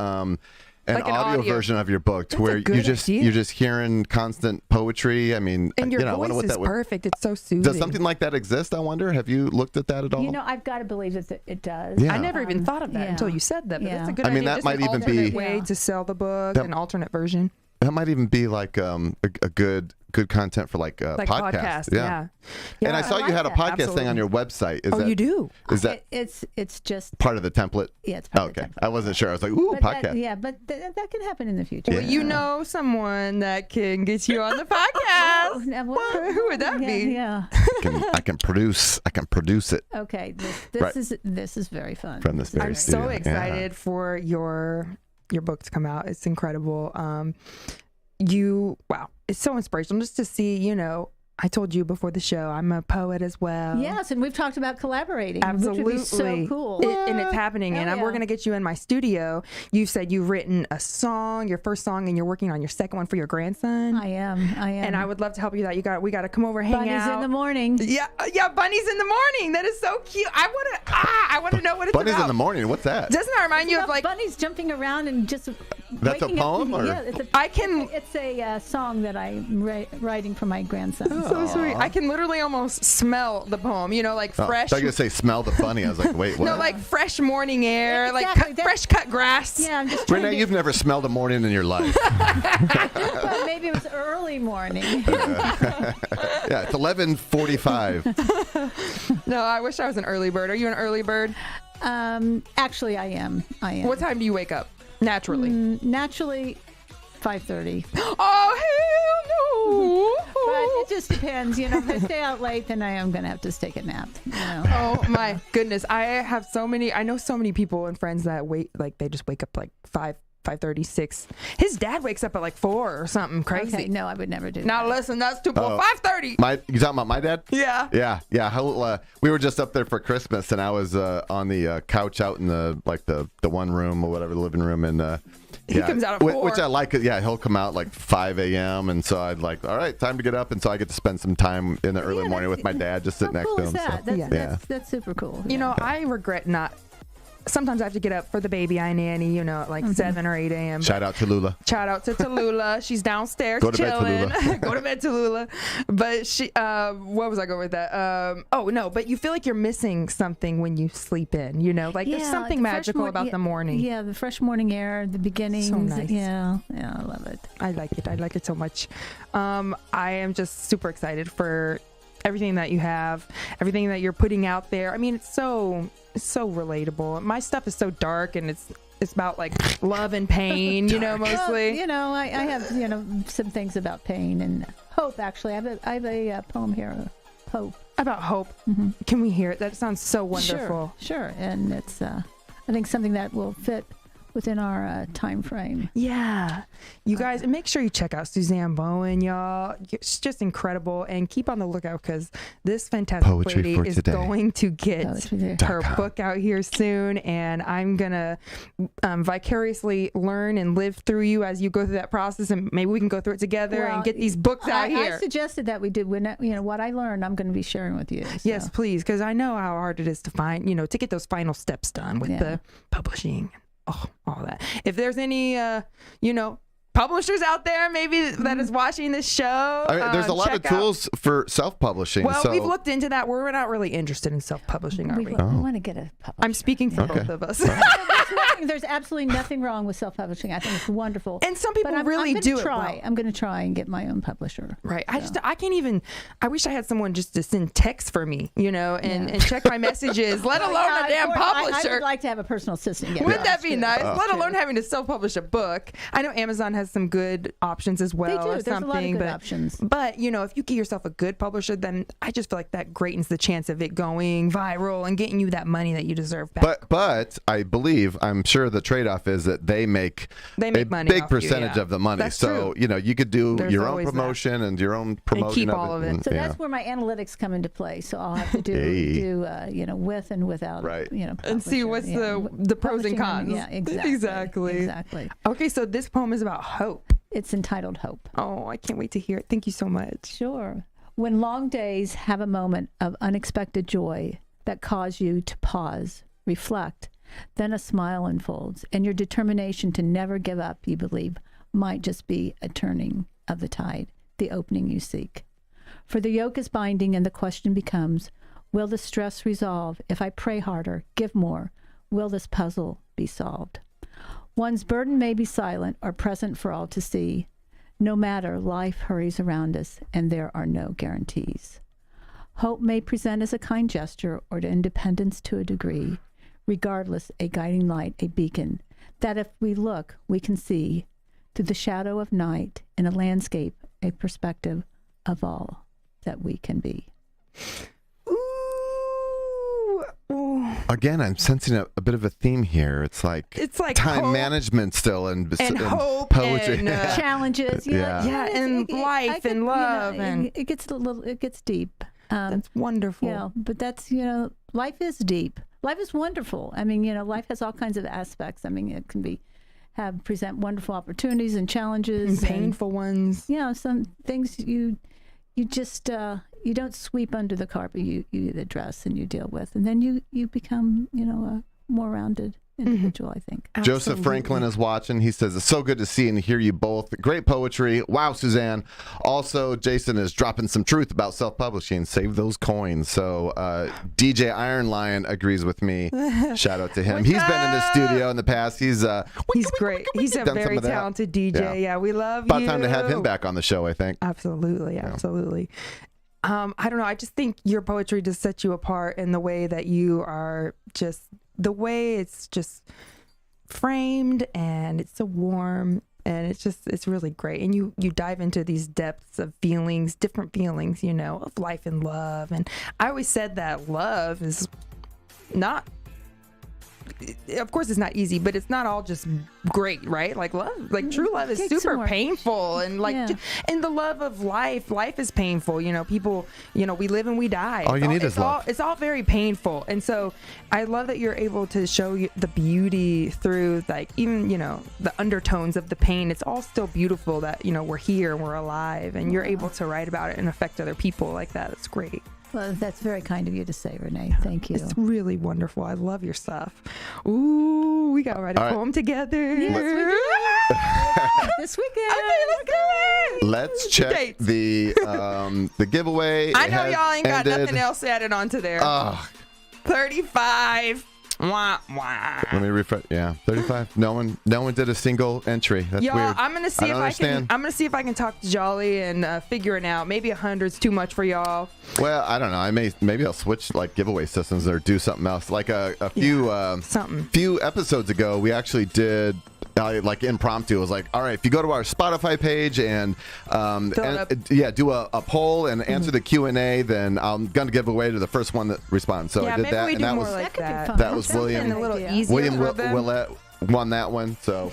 [SPEAKER 5] An audio version of your book to where you're just hearing constant poetry. I mean,
[SPEAKER 4] and your voice is perfect. It's so soothing.
[SPEAKER 5] Does something like that exist? I wonder. Have you looked at that at all?
[SPEAKER 6] I've got to believe that it does.
[SPEAKER 5] Yeah.
[SPEAKER 4] I never even thought of that until you said that. But that's a good idea.
[SPEAKER 5] I mean, that might even be
[SPEAKER 4] an way to sell the book, an alternate version.
[SPEAKER 5] That might even be like a good content for like podcast.
[SPEAKER 4] Yeah.
[SPEAKER 5] And I saw you had a podcast thing on your website. Is that,
[SPEAKER 4] you do?
[SPEAKER 5] Is that
[SPEAKER 6] it's just
[SPEAKER 5] part of the template?
[SPEAKER 6] Yeah, it's part of the template.
[SPEAKER 5] I wasn't sure. I was like, ooh, podcast.
[SPEAKER 6] But that can happen in the future.
[SPEAKER 4] Well, you know someone that can get you on the podcast. Who would that be?
[SPEAKER 6] Yeah.
[SPEAKER 5] I can produce it.
[SPEAKER 6] Okay. This is very fun.
[SPEAKER 5] From this very
[SPEAKER 4] I'm so excited for your book to come out. It's incredible. It's so inspirational just to see, I told you before the show, I'm a poet as well.
[SPEAKER 6] Yes, and we've talked about collaborating.
[SPEAKER 4] Absolutely.
[SPEAKER 6] Which would be so cool.
[SPEAKER 4] And it's happening. And we're going to get you in my studio. You said you've written a song, your first song, and you're working on your second one for your grandson.
[SPEAKER 6] I am.
[SPEAKER 4] And I would love to help you with that. We got to come over and hang
[SPEAKER 6] Bunnies
[SPEAKER 4] out.
[SPEAKER 6] in the morning.
[SPEAKER 4] Yeah, Bunnies in the morning. That is so cute. I want to know what it's
[SPEAKER 5] Bunnies
[SPEAKER 4] about.
[SPEAKER 5] in the morning. What's that?
[SPEAKER 4] Doesn't that remind you of like
[SPEAKER 6] bunnies jumping around and just
[SPEAKER 5] That's a poem?
[SPEAKER 6] Yeah, it's a song that I'm writing for my grandson.
[SPEAKER 4] So sweet. I can literally almost smell the poem, like fresh.
[SPEAKER 5] I thought you were going to say smell the bunny. I was like, wait, what?
[SPEAKER 4] No, like fresh morning air,
[SPEAKER 6] Exactly.
[SPEAKER 4] fresh cut grass.
[SPEAKER 6] Yeah, I'm just
[SPEAKER 5] Renee, you've never smelled a morning in your life.
[SPEAKER 6] Well, maybe it was early morning.
[SPEAKER 5] Yeah, it's 11:45.
[SPEAKER 4] No, I wish I was an early bird. Are you an early bird?
[SPEAKER 6] Actually, I am.
[SPEAKER 4] What time do you wake up? Naturally.
[SPEAKER 6] Naturally, 5:30.
[SPEAKER 4] Oh, hell no.
[SPEAKER 6] But it just depends. If I stay out late, then I am going to have to take a nap.
[SPEAKER 4] Oh, my goodness. I know so many people and friends that they just wake up like 5:30, 6. His dad wakes up at like 4 or something crazy.
[SPEAKER 6] Okay, no, I would never do that.
[SPEAKER 4] Now listen, that's too 5:30.
[SPEAKER 5] You talking about my dad?
[SPEAKER 4] Yeah.
[SPEAKER 5] Yeah. We were just up there for Christmas, and I was on the couch out in the one room or whatever, the living room, and
[SPEAKER 4] he comes out at 4.
[SPEAKER 5] Which I like. Yeah, he'll come out like 5 a.m. And so I'd like, all right, time to get up. And so I get to spend some time in the early morning with my dad, just sitting next to him.
[SPEAKER 6] That's super cool.
[SPEAKER 4] I regret not sometimes I have to get up for the baby I nanny, at like 7 or 8 a.m.
[SPEAKER 5] Shout out to Lula.
[SPEAKER 4] Shout out to Tallulah. She's downstairs
[SPEAKER 5] Go to
[SPEAKER 4] chilling.
[SPEAKER 5] bed, Tallulah.
[SPEAKER 4] Go to bed, Tallulah. But she, what was I going with that? Oh no, but you feel like you're missing something when you sleep in. There's something magical about the morning.
[SPEAKER 6] Yeah, the fresh morning air, the beginnings.
[SPEAKER 4] So nice.
[SPEAKER 6] Yeah, I love it.
[SPEAKER 4] I like it. I like it so much. I am just super excited for everything that you have, everything that you're putting out there. I mean, it's so relatable. My stuff is so dark, and it's about like love and pain, mostly.
[SPEAKER 6] Well, I have some things about pain and hope. Actually, I have a poem here, hope.
[SPEAKER 4] About hope. Mm-hmm. Can we hear it? That sounds so wonderful.
[SPEAKER 6] Sure. And it's I think something that will fit within our time frame.
[SPEAKER 4] Yeah. You guys, and make sure you check out Susanne Bowen, y'all. She's just incredible. And keep on the lookout, because this fantastic lady is going to get her book out here soon. And I'm going to vicariously learn and live through you as you go through that process. And maybe we can go through it together and get these books out here.
[SPEAKER 6] I suggested that we do. What I learned, I'm going to be sharing with you. So.
[SPEAKER 4] Yes, please. Because I know how hard it is to find, to get those final steps done with the publishing. Oh, all that. If there's any, publishers out there maybe that is watching this show,
[SPEAKER 5] there's a lot of tools for self-publishing.
[SPEAKER 4] Well, we've looked into that. We're not really interested in self-publishing, are we?
[SPEAKER 6] We want to get a publisher.
[SPEAKER 4] I'm speaking for both of us.
[SPEAKER 6] There's absolutely nothing wrong with self-publishing. I think it's wonderful.
[SPEAKER 4] And some people really do it well.
[SPEAKER 6] I'm going to try and get my own publisher.
[SPEAKER 4] Right. So. I can't even, I wish I had someone just to send texts for me, and check my messages, let alone a damn publisher.
[SPEAKER 6] I would like to have a personal assistant.
[SPEAKER 4] Wouldn't that be nice? Let alone having to self-publish a book. I know Amazon has some good options as well.
[SPEAKER 6] They do. There's a lot of good options.
[SPEAKER 4] But, if you get yourself a good publisher, then I just feel like that greatens the chance of it going viral and getting you that money that you deserve back.
[SPEAKER 5] But I'm sure the trade-off is that they make
[SPEAKER 4] money
[SPEAKER 5] big percentage of the money.
[SPEAKER 4] That's
[SPEAKER 5] so,
[SPEAKER 4] true.
[SPEAKER 5] You could do your own promotion and your own promotion
[SPEAKER 4] and keep all of it.
[SPEAKER 6] So that's where my analytics come into play. So I'll have to do with and without,
[SPEAKER 4] and see what's the pros and cons.
[SPEAKER 6] Yeah, exactly.
[SPEAKER 4] Okay, so this poem is about hope.
[SPEAKER 6] It's entitled Hope.
[SPEAKER 4] Oh, I can't wait to hear it. Thank you so much.
[SPEAKER 6] Sure. When long days have a moment of unexpected joy that cause you to pause, reflect, then a smile unfolds, and your determination to never give up, you believe, might just be a turning of the tide, the opening you seek. For the yoke is binding, and the question becomes, will the stress resolve? If I pray harder, give more, will this puzzle be solved? One's burden may be silent or present for all to see. No matter, life hurries around us, and there are no guarantees. Hope may present as a kind gesture or to independence to a degree. Regardless, a guiding light, a beacon, that if we look, we can see, through the shadow of night, in a landscape, a perspective of all that we can be.
[SPEAKER 5] Again, I'm sensing a bit of a theme here. It's like time
[SPEAKER 4] hope,
[SPEAKER 5] management still and
[SPEAKER 4] hope
[SPEAKER 5] poetry.
[SPEAKER 4] And
[SPEAKER 6] challenges.
[SPEAKER 4] And life and love. And
[SPEAKER 6] it gets deep.
[SPEAKER 4] That's wonderful.
[SPEAKER 6] Yeah, but that's, life is deep. Life is wonderful. I mean, life has all kinds of aspects. I mean, it can present wonderful opportunities and challenges.
[SPEAKER 4] And painful ones.
[SPEAKER 6] Yeah, some things you just, you don't sweep under the carpet. You address and you deal with. And then you become, a more rounded individual, I think.
[SPEAKER 5] Absolutely. Joseph Franklin is watching. He says, it's so good to see and hear you both. Great poetry. Wow, Suzanne. Also, Jason is dropping some truth about self-publishing. Save those coins. So DJ Iron Lion agrees with me. Shout out to him. He's been in the studio in the past. He's
[SPEAKER 4] great. He's a very talented DJ. Yeah, we love
[SPEAKER 5] you. About time to have him back on the show, I think.
[SPEAKER 4] Absolutely. I don't know. I just think your poetry just sets you apart in the way that you are just, the way it's just framed and it's so warm and it's really great. And you dive into these depths of feelings, different feelings, of life and love. And I always said that love is not, of course it's not easy, but it's not all just great, right? Like love, like true love is super painful, and and the love of life is painful. People, we live and we die.
[SPEAKER 5] All you need is love.
[SPEAKER 4] It's all very painful, and so I love that you're able to show you the beauty through, like, even the undertones of the pain. It's all still beautiful that we're here and we're alive, and you're able to write about it and affect other people like that. It's great.
[SPEAKER 6] Well, that's very kind of you to say, Renee. Thank you.
[SPEAKER 4] It's really wonderful. I love your stuff. Ooh, we got to write a poem together.
[SPEAKER 6] Yes, we do. This weekend.
[SPEAKER 4] Okay, let's do it.
[SPEAKER 5] Let's check the giveaway.
[SPEAKER 4] I know y'all ain't got nothing else added onto there. 35. Wah, wah.
[SPEAKER 5] Let me refresh. Yeah, 35. No one did a single entry. That's
[SPEAKER 4] y'all,
[SPEAKER 5] weird.
[SPEAKER 4] I'm gonna see if I can talk to Jolly and figure it out. Maybe 100's too much for y'all.
[SPEAKER 5] Well, I don't know. Maybe I'll switch like giveaway systems or do something else. Like a few episodes ago, we actually did. Like impromptu, it was like, all right, if you go to our Spotify page and do a poll and answer the Q&A, then I'm gonna give away to the first one that responds. So I did that, and that was
[SPEAKER 4] like that.
[SPEAKER 5] That was William. William Willett won that one. So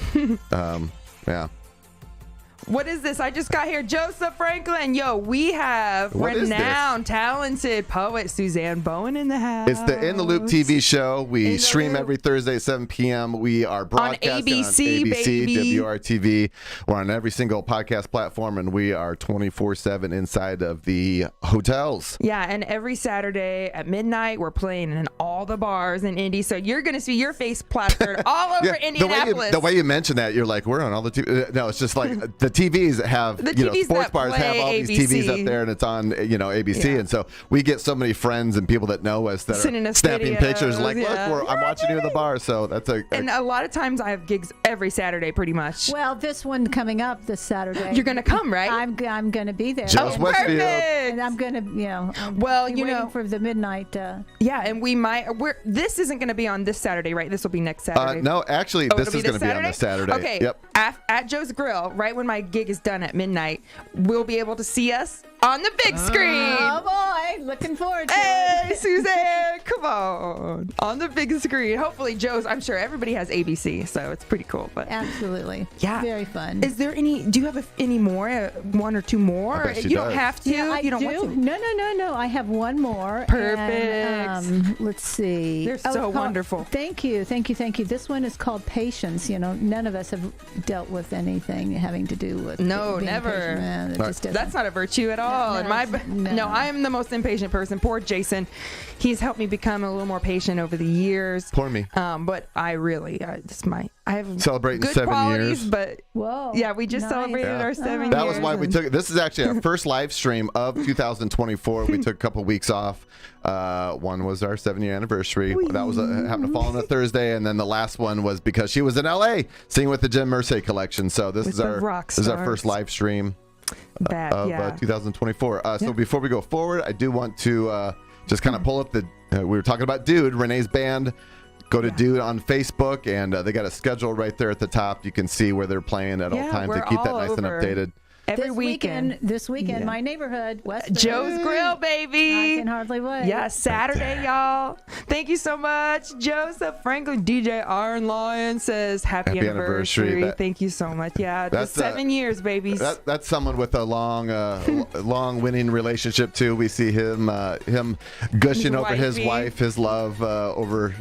[SPEAKER 5] yeah.
[SPEAKER 4] What is this? I just got here. Joseph Franklin. Yo, we have renowned, talented poet Susanne Bowen in the house.
[SPEAKER 5] It's the In the Loop TV show. We stream every Thursday at 7 p.m. We are broadcasting on ABC,
[SPEAKER 4] baby.
[SPEAKER 5] WRTV. We're on every single podcast platform, and we are 24/7 inside of the hotels.
[SPEAKER 4] Yeah, and every Saturday at midnight, we're playing in all the bars in Indy. So you're going to see your face plastered all over Indianapolis.
[SPEAKER 5] The way you mentioned that, you're like, we're on all the TV. No, it's just like the TVs that have,
[SPEAKER 4] TVs
[SPEAKER 5] sports bars have all
[SPEAKER 4] ABC.
[SPEAKER 5] these TVs up there, and it's on, ABC. Yeah. And so we get so many friends and people that know us that are snapping pictures like, look, I'm watching you in the bar. So that's
[SPEAKER 4] and a lot of times I have gigs every Saturday pretty much.
[SPEAKER 6] Well, this one coming up this Saturday.
[SPEAKER 4] You're going to come, right?
[SPEAKER 6] I'm going to be there.
[SPEAKER 5] Just Westfield.
[SPEAKER 6] And I'm going to, waiting for the midnight.
[SPEAKER 4] Yeah, and we might, this isn't going to be on this Saturday, right? This will be next Saturday.
[SPEAKER 5] No, actually, this is going to be on this Saturday.
[SPEAKER 4] Okay.
[SPEAKER 5] Yep.
[SPEAKER 4] At Joe's Grill, right when my gig is done at midnight, we'll be able to see us on the big screen.
[SPEAKER 6] Oh boy, looking forward to
[SPEAKER 4] it.
[SPEAKER 6] Hey,
[SPEAKER 4] Suzanne, come on the big screen. Hopefully Joe's, I'm sure everybody has ABC, so it's pretty cool. But
[SPEAKER 6] absolutely.
[SPEAKER 4] Yeah.
[SPEAKER 6] Very fun.
[SPEAKER 4] Is there do you have any more, one or two more? You don't have to.
[SPEAKER 6] Yeah,
[SPEAKER 4] you don't want to.
[SPEAKER 6] No. I have one more.
[SPEAKER 4] Perfect.
[SPEAKER 6] And, let's see.
[SPEAKER 4] They're so wonderful.
[SPEAKER 6] Thank you. This one is called Patience. None of us have dealt with anything having to do with being
[SPEAKER 4] never. That's not a virtue at all.
[SPEAKER 6] No,
[SPEAKER 4] I am the most impatient person. Poor Jason. He's helped me become a little more patient over the years.
[SPEAKER 5] Poor me.
[SPEAKER 4] But I have
[SPEAKER 5] celebrating
[SPEAKER 4] good
[SPEAKER 5] 7
[SPEAKER 4] qualities,
[SPEAKER 5] years.
[SPEAKER 4] But we just celebrated our 7 years.
[SPEAKER 5] That was why we took it. This is actually our first live stream of 2024. We took a couple weeks off. One was our 7-year anniversary. Whee! That was happened to fall on a Thursday, and then the last one was because she was in LA singing with the Jim Mercer collection. So this is our first live stream of 2024. So before we go forward, I do want to just kind of pull up the. We were talking about Dude, Renee's band. Go to Dude on Facebook, and they got a schedule right there at the top. You can see where they're playing at all times to keep that nice and updated.
[SPEAKER 4] Every weekend.
[SPEAKER 6] This weekend, my neighborhood, West
[SPEAKER 4] Joe's Grill, baby.
[SPEAKER 6] I can hardly wait.
[SPEAKER 4] Yeah, Saturday, y'all. Thank you so much, Joseph Franklin. DJ Iron Lion says happy anniversary. Thank you so much. Yeah, just 7 years, babies.
[SPEAKER 5] That's someone with a long winning relationship too. We see him gushing over his wife, his love over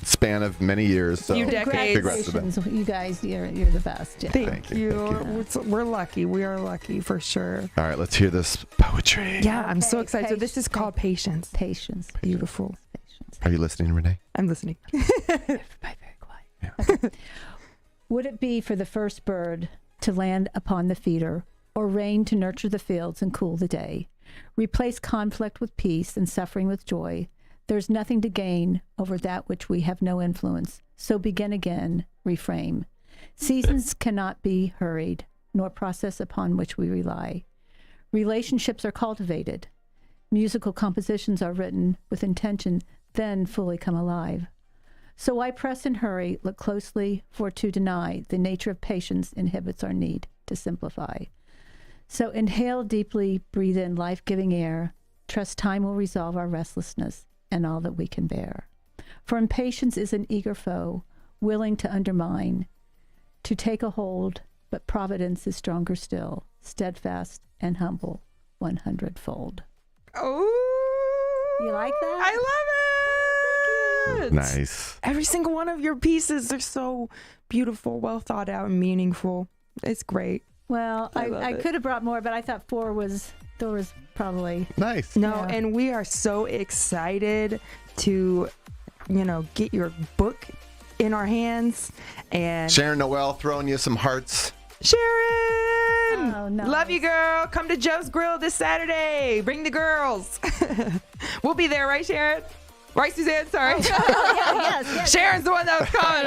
[SPEAKER 5] span of many years. So
[SPEAKER 6] congratulations, you guys. You're the best. Yeah.
[SPEAKER 4] Thank you. We're lucky. We are lucky for sure.
[SPEAKER 5] All right, let's hear this poetry.
[SPEAKER 4] Yeah, I'm so excited. So this is called Patience.
[SPEAKER 6] Patience.
[SPEAKER 4] Beautiful.
[SPEAKER 6] Patience.
[SPEAKER 5] Are you listening, Renee?
[SPEAKER 4] I'm listening.
[SPEAKER 6] Everybody very quiet. Yeah. Okay. Would it be for the first bird to land upon the feeder, or rain to nurture the fields and cool the day? Replace conflict with peace and suffering with joy. There's nothing to gain over that which we have no influence. So begin again, reframe. Seasons cannot be hurried, nor process upon which we rely. Relationships are cultivated. Musical compositions are written with intention, then fully come alive. So why press and hurry, look closely, for to deny the nature of patience inhibits our need to simplify. So inhale deeply, breathe in life-giving air, trust time will resolve our restlessness and all that we can bear. For impatience is an eager foe, willing to undermine, to take a hold, but providence is stronger still, steadfast and humble, 100-fold.
[SPEAKER 4] Oh,
[SPEAKER 6] you like that?
[SPEAKER 4] I love it.
[SPEAKER 5] Nice.
[SPEAKER 4] Every single one of your pieces are so beautiful, well thought out, and meaningful. It's great.
[SPEAKER 6] Well, I could have brought more, but I thought 4 was Thor's probably
[SPEAKER 5] nice.
[SPEAKER 4] No, and we are so excited to, get your book in our hands. And
[SPEAKER 5] Sharon Noel throwing you some hearts.
[SPEAKER 4] Sharon!
[SPEAKER 6] Oh, nice.
[SPEAKER 4] Love you, girl. Come to Joe's Grill this Saturday. Bring the girls. We'll be there, right, Sharon? Right, Suzanne? Sorry.
[SPEAKER 6] yes.
[SPEAKER 4] Sharon's the one that was calling.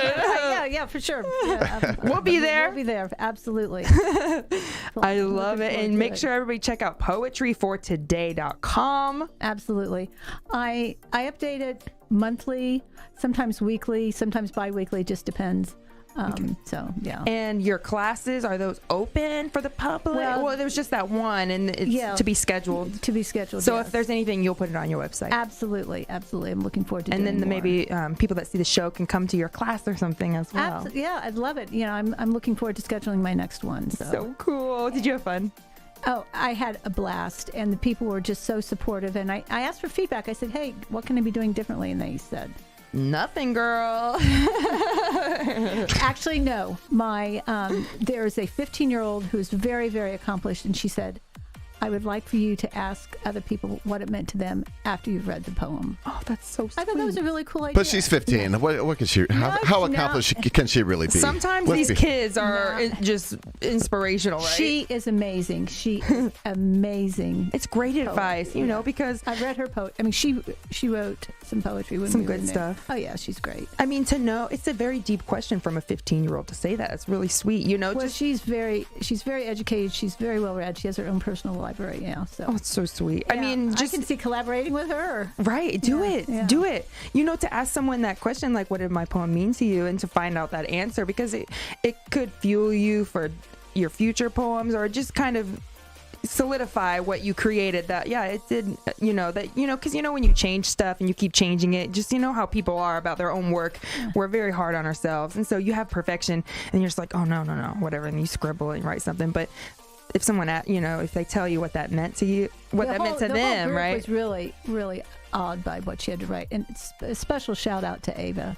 [SPEAKER 6] yeah, for sure. Yeah,
[SPEAKER 4] We'll be there.
[SPEAKER 6] We'll be there, absolutely.
[SPEAKER 4] I love it. And make sure everybody check out poetryfortoday.com.
[SPEAKER 6] Absolutely. I update it monthly, sometimes weekly, sometimes bi-weekly, just depends. So, yeah.
[SPEAKER 4] And your classes, are those open for the public? Well, there's just that one, and it's to be scheduled.
[SPEAKER 6] To be scheduled,
[SPEAKER 4] So
[SPEAKER 6] yes.
[SPEAKER 4] if there's anything, you'll put it on your website.
[SPEAKER 6] Absolutely. I'm looking forward to
[SPEAKER 4] and
[SPEAKER 6] doing
[SPEAKER 4] then
[SPEAKER 6] more.
[SPEAKER 4] maybe people that see the show can come to your class or something as well.
[SPEAKER 6] Yeah, I'd love it. I'm looking forward to scheduling my next one.
[SPEAKER 4] So cool. Did you have fun?
[SPEAKER 6] Oh, I had a blast, and the people were just so supportive. And I asked for feedback. I said, hey, what can I be doing differently? And they said,
[SPEAKER 4] nothing, girl.
[SPEAKER 6] Actually, no. There's a 15-year-old who's very, very accomplished, and she said, I would like for you to ask other people what it meant to them after you've read the poem.
[SPEAKER 4] Oh, that's so sweet.
[SPEAKER 6] I thought that was a really cool idea.
[SPEAKER 5] But she's 15. Yeah. What can she? How accomplished can she really be?
[SPEAKER 4] Sometimes these kids are just inspirational, right?
[SPEAKER 6] She is amazing. She is amazing.
[SPEAKER 4] It's great advice, because
[SPEAKER 6] I read her poetry. I mean, she wrote some poetry with
[SPEAKER 4] some good stuff.
[SPEAKER 6] Oh yeah, she's great.
[SPEAKER 4] I mean, to know, it's a very deep question from a 15-year-old to say that. It's really sweet,
[SPEAKER 6] Well, she's very educated. She's very well read. She has her own personal library. Yeah, so.
[SPEAKER 4] Oh, it's so sweet.
[SPEAKER 6] Yeah,
[SPEAKER 4] I mean,
[SPEAKER 6] I can see collaborating with her.
[SPEAKER 4] Right, do it. To ask someone that question, like, what did my poem mean to you, and to find out that answer, because it could fuel you for your future poems, or just kind of solidify what you created. That it did. Because when you change stuff and you keep changing it, just how people are about their own work. We're very hard on ourselves, and so you have perfection, and you're just like, oh no, whatever, and you scribble and write something, but. If someone, if they tell you what that meant to you, meant to them, right?
[SPEAKER 6] I was really, really awed by what she had to write. And it's a special shout out to Ava.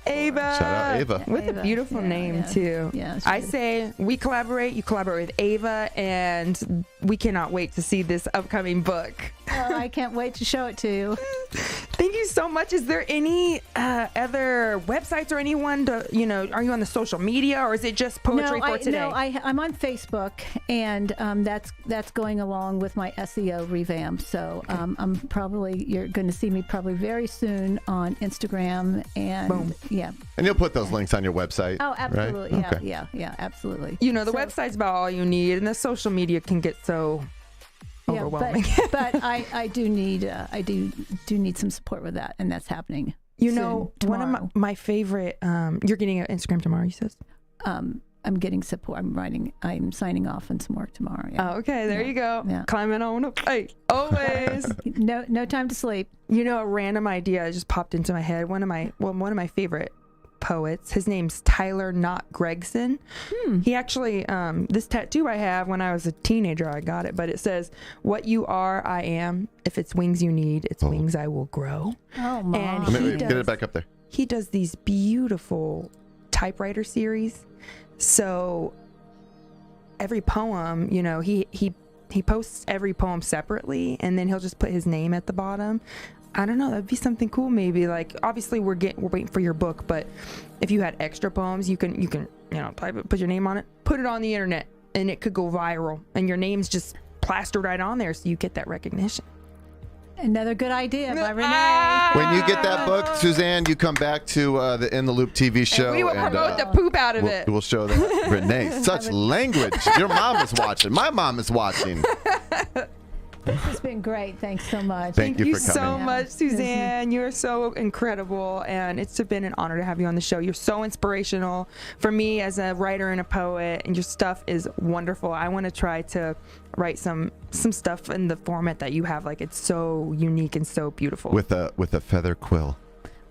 [SPEAKER 5] Shout out Ava.
[SPEAKER 4] With a beautiful name, too.
[SPEAKER 6] Yeah,
[SPEAKER 4] I say we collaborate, you collaborate with Ava, and we cannot wait to see this upcoming book.
[SPEAKER 6] Oh, I can't wait to show it to you.
[SPEAKER 4] Thank you so much. Is there any other websites or anyone to, are you on the social media, or is it just Poetry for Today?
[SPEAKER 6] No, I'm on Facebook, and that's going along with my SEO revamp. So you're going to see me probably very soon on Instagram, and
[SPEAKER 4] boom.
[SPEAKER 6] Yeah.
[SPEAKER 5] And you'll put those links on your website.
[SPEAKER 6] Oh, absolutely.
[SPEAKER 5] Right?
[SPEAKER 6] Yeah, absolutely.
[SPEAKER 4] The website's about all you need, and the social media can get so overwhelming.
[SPEAKER 6] But I do need some support with that, and that's happening.
[SPEAKER 4] One of my favorite. You're getting an Instagram tomorrow, you said.
[SPEAKER 6] I'm getting support. I'm signing off on some work tomorrow. Yeah.
[SPEAKER 4] Oh, okay. There you go.
[SPEAKER 6] Yeah.
[SPEAKER 4] Climbing on up. Hey, always.
[SPEAKER 6] No time to sleep.
[SPEAKER 4] A random idea just popped into my head. One of my favorite poets. His name's Tyler Knott Gregson. He actually, this tattoo I have, when I was a teenager, I got it, but it says, "What you are, I am. If it's wings you need, it's wings I will grow."
[SPEAKER 6] Oh, Mom.
[SPEAKER 4] And
[SPEAKER 5] get it back up there.
[SPEAKER 4] He does these beautiful typewriter series. So every poem, he posts every poem separately, and then he'll just put his name at the bottom. I don't know, that'd be something cool. Maybe, like, obviously we're waiting for your book, but if you had extra poems, you can type it, put your name on it, put it on the internet, and it could go viral, and your name's just plastered right on there, so you get that recognition.
[SPEAKER 6] Another good idea by Renee.
[SPEAKER 5] When you get that book, Suzanne, you come back to the In the Loop TV show.
[SPEAKER 4] And we will promote the poop out of it.
[SPEAKER 5] We'll show that. Renee, such language. Your mom is watching. My mom is watching.
[SPEAKER 6] This has been great. Thanks so much.
[SPEAKER 5] Thank you for
[SPEAKER 4] so
[SPEAKER 5] coming.
[SPEAKER 4] much, Suzanne. You're so incredible, and it's been an honor to have you on the show. You're so inspirational for me as a writer and a poet, and your stuff is wonderful. I want to try to write some stuff in the format that you have. Like, it's so unique and so beautiful.
[SPEAKER 5] With a feather quill.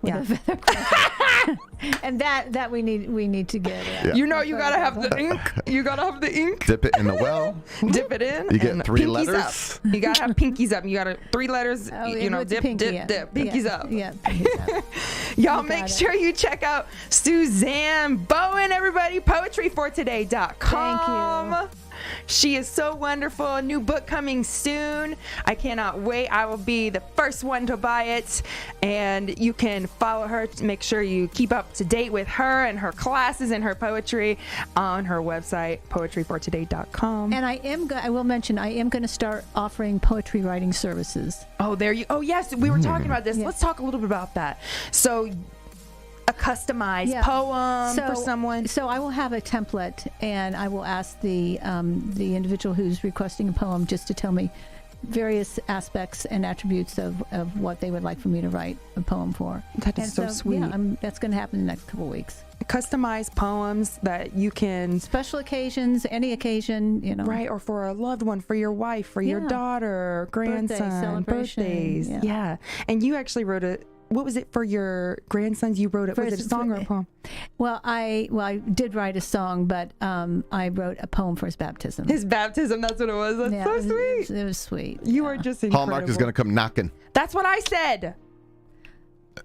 [SPEAKER 4] Yeah.
[SPEAKER 6] And that we need to get.
[SPEAKER 5] Yeah.
[SPEAKER 4] You know, you gotta have the ink. You gotta have the ink.
[SPEAKER 5] Dip it in the well.
[SPEAKER 4] Dip it in.
[SPEAKER 5] You get
[SPEAKER 4] and
[SPEAKER 5] 3
[SPEAKER 4] pinkies
[SPEAKER 5] letters.
[SPEAKER 4] Up. You gotta have pinkies up. You gotta 3 letters. You know, dip,
[SPEAKER 6] pinky,
[SPEAKER 4] dip. Pinkies up.
[SPEAKER 6] Yeah. Pinkies up.
[SPEAKER 4] Y'all make sure you check out Susanne Bowen, everybody. Poetryfortoday.com.
[SPEAKER 6] Thank you.
[SPEAKER 4] She is so wonderful. A new book coming soon. I cannot wait. I will be the first one to buy it. And you can follow her to make sure you keep up to date with her and her classes and her poetry on her website, poetryfortoday.com.
[SPEAKER 6] And I will mention, I am going to start offering poetry writing services.
[SPEAKER 4] Oh, there you. Oh, yes. We were talking about this.
[SPEAKER 6] Yeah.
[SPEAKER 4] Let's talk a little bit about that. So, a customized poem for someone.
[SPEAKER 6] So I will have a template, and I will ask the individual who's requesting a poem just to tell me various aspects and attributes of what they would like for me to write a poem for.
[SPEAKER 4] That is so sweet.
[SPEAKER 6] Yeah, that's going to happen in the next couple of weeks.
[SPEAKER 4] Customized poems that you can...
[SPEAKER 6] Special occasions, any occasion, you know.
[SPEAKER 4] Right, or for a loved one, for your wife, for your daughter, grandson, birthdays. Yeah. And you actually wrote what was it for your grandsons? You wrote it. Was it a song or a poem?
[SPEAKER 6] Well, I did write a song, but I wrote a poem for his baptism.
[SPEAKER 4] His baptism, that's what it was. That's so sweet.
[SPEAKER 6] It was sweet.
[SPEAKER 4] You are just incredible.
[SPEAKER 5] Hallmark is going to come knocking.
[SPEAKER 4] That's what I said.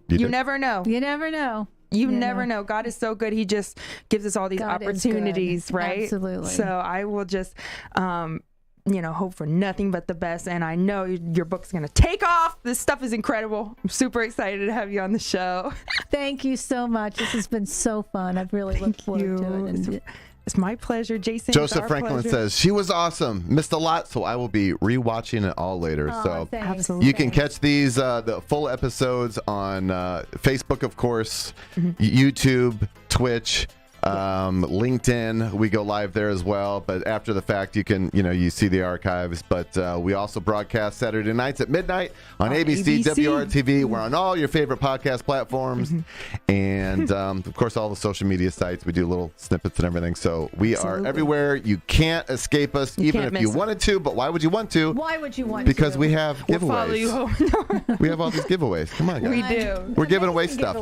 [SPEAKER 4] You never know.
[SPEAKER 6] You never know.
[SPEAKER 4] You never know. God is so good. He just gives us all these opportunities, right?
[SPEAKER 6] Absolutely.
[SPEAKER 4] So I will just, hope for nothing but the best. And I know your book's going to take off. This stuff is incredible. I'm super excited to have you on the show.
[SPEAKER 6] Thank you so much. This has been so fun. I've really looked forward to it.
[SPEAKER 4] It's my pleasure, Jason.
[SPEAKER 5] Joseph Franklin says, she was awesome. Missed a lot, so I will be rewatching it all later. So
[SPEAKER 4] absolutely.
[SPEAKER 5] You can catch these, the full episodes on Facebook, of course, YouTube, Twitch, LinkedIn. We go live there as well. But after the fact, you can, you see the archives. But we also broadcast Saturday nights at midnight on ABC, WRTV. We're on all your favorite podcast platforms. And, of course, all the social media sites. We do little snippets and everything. So we are everywhere. You can't escape us, even if you wanted to. But why would you want to?
[SPEAKER 6] Why would you want
[SPEAKER 5] because
[SPEAKER 6] to?
[SPEAKER 5] we have giveaways.
[SPEAKER 4] We'll follow you home.
[SPEAKER 5] We have all these giveaways. Come on, guys.
[SPEAKER 4] We do.
[SPEAKER 5] We're giving away stuff.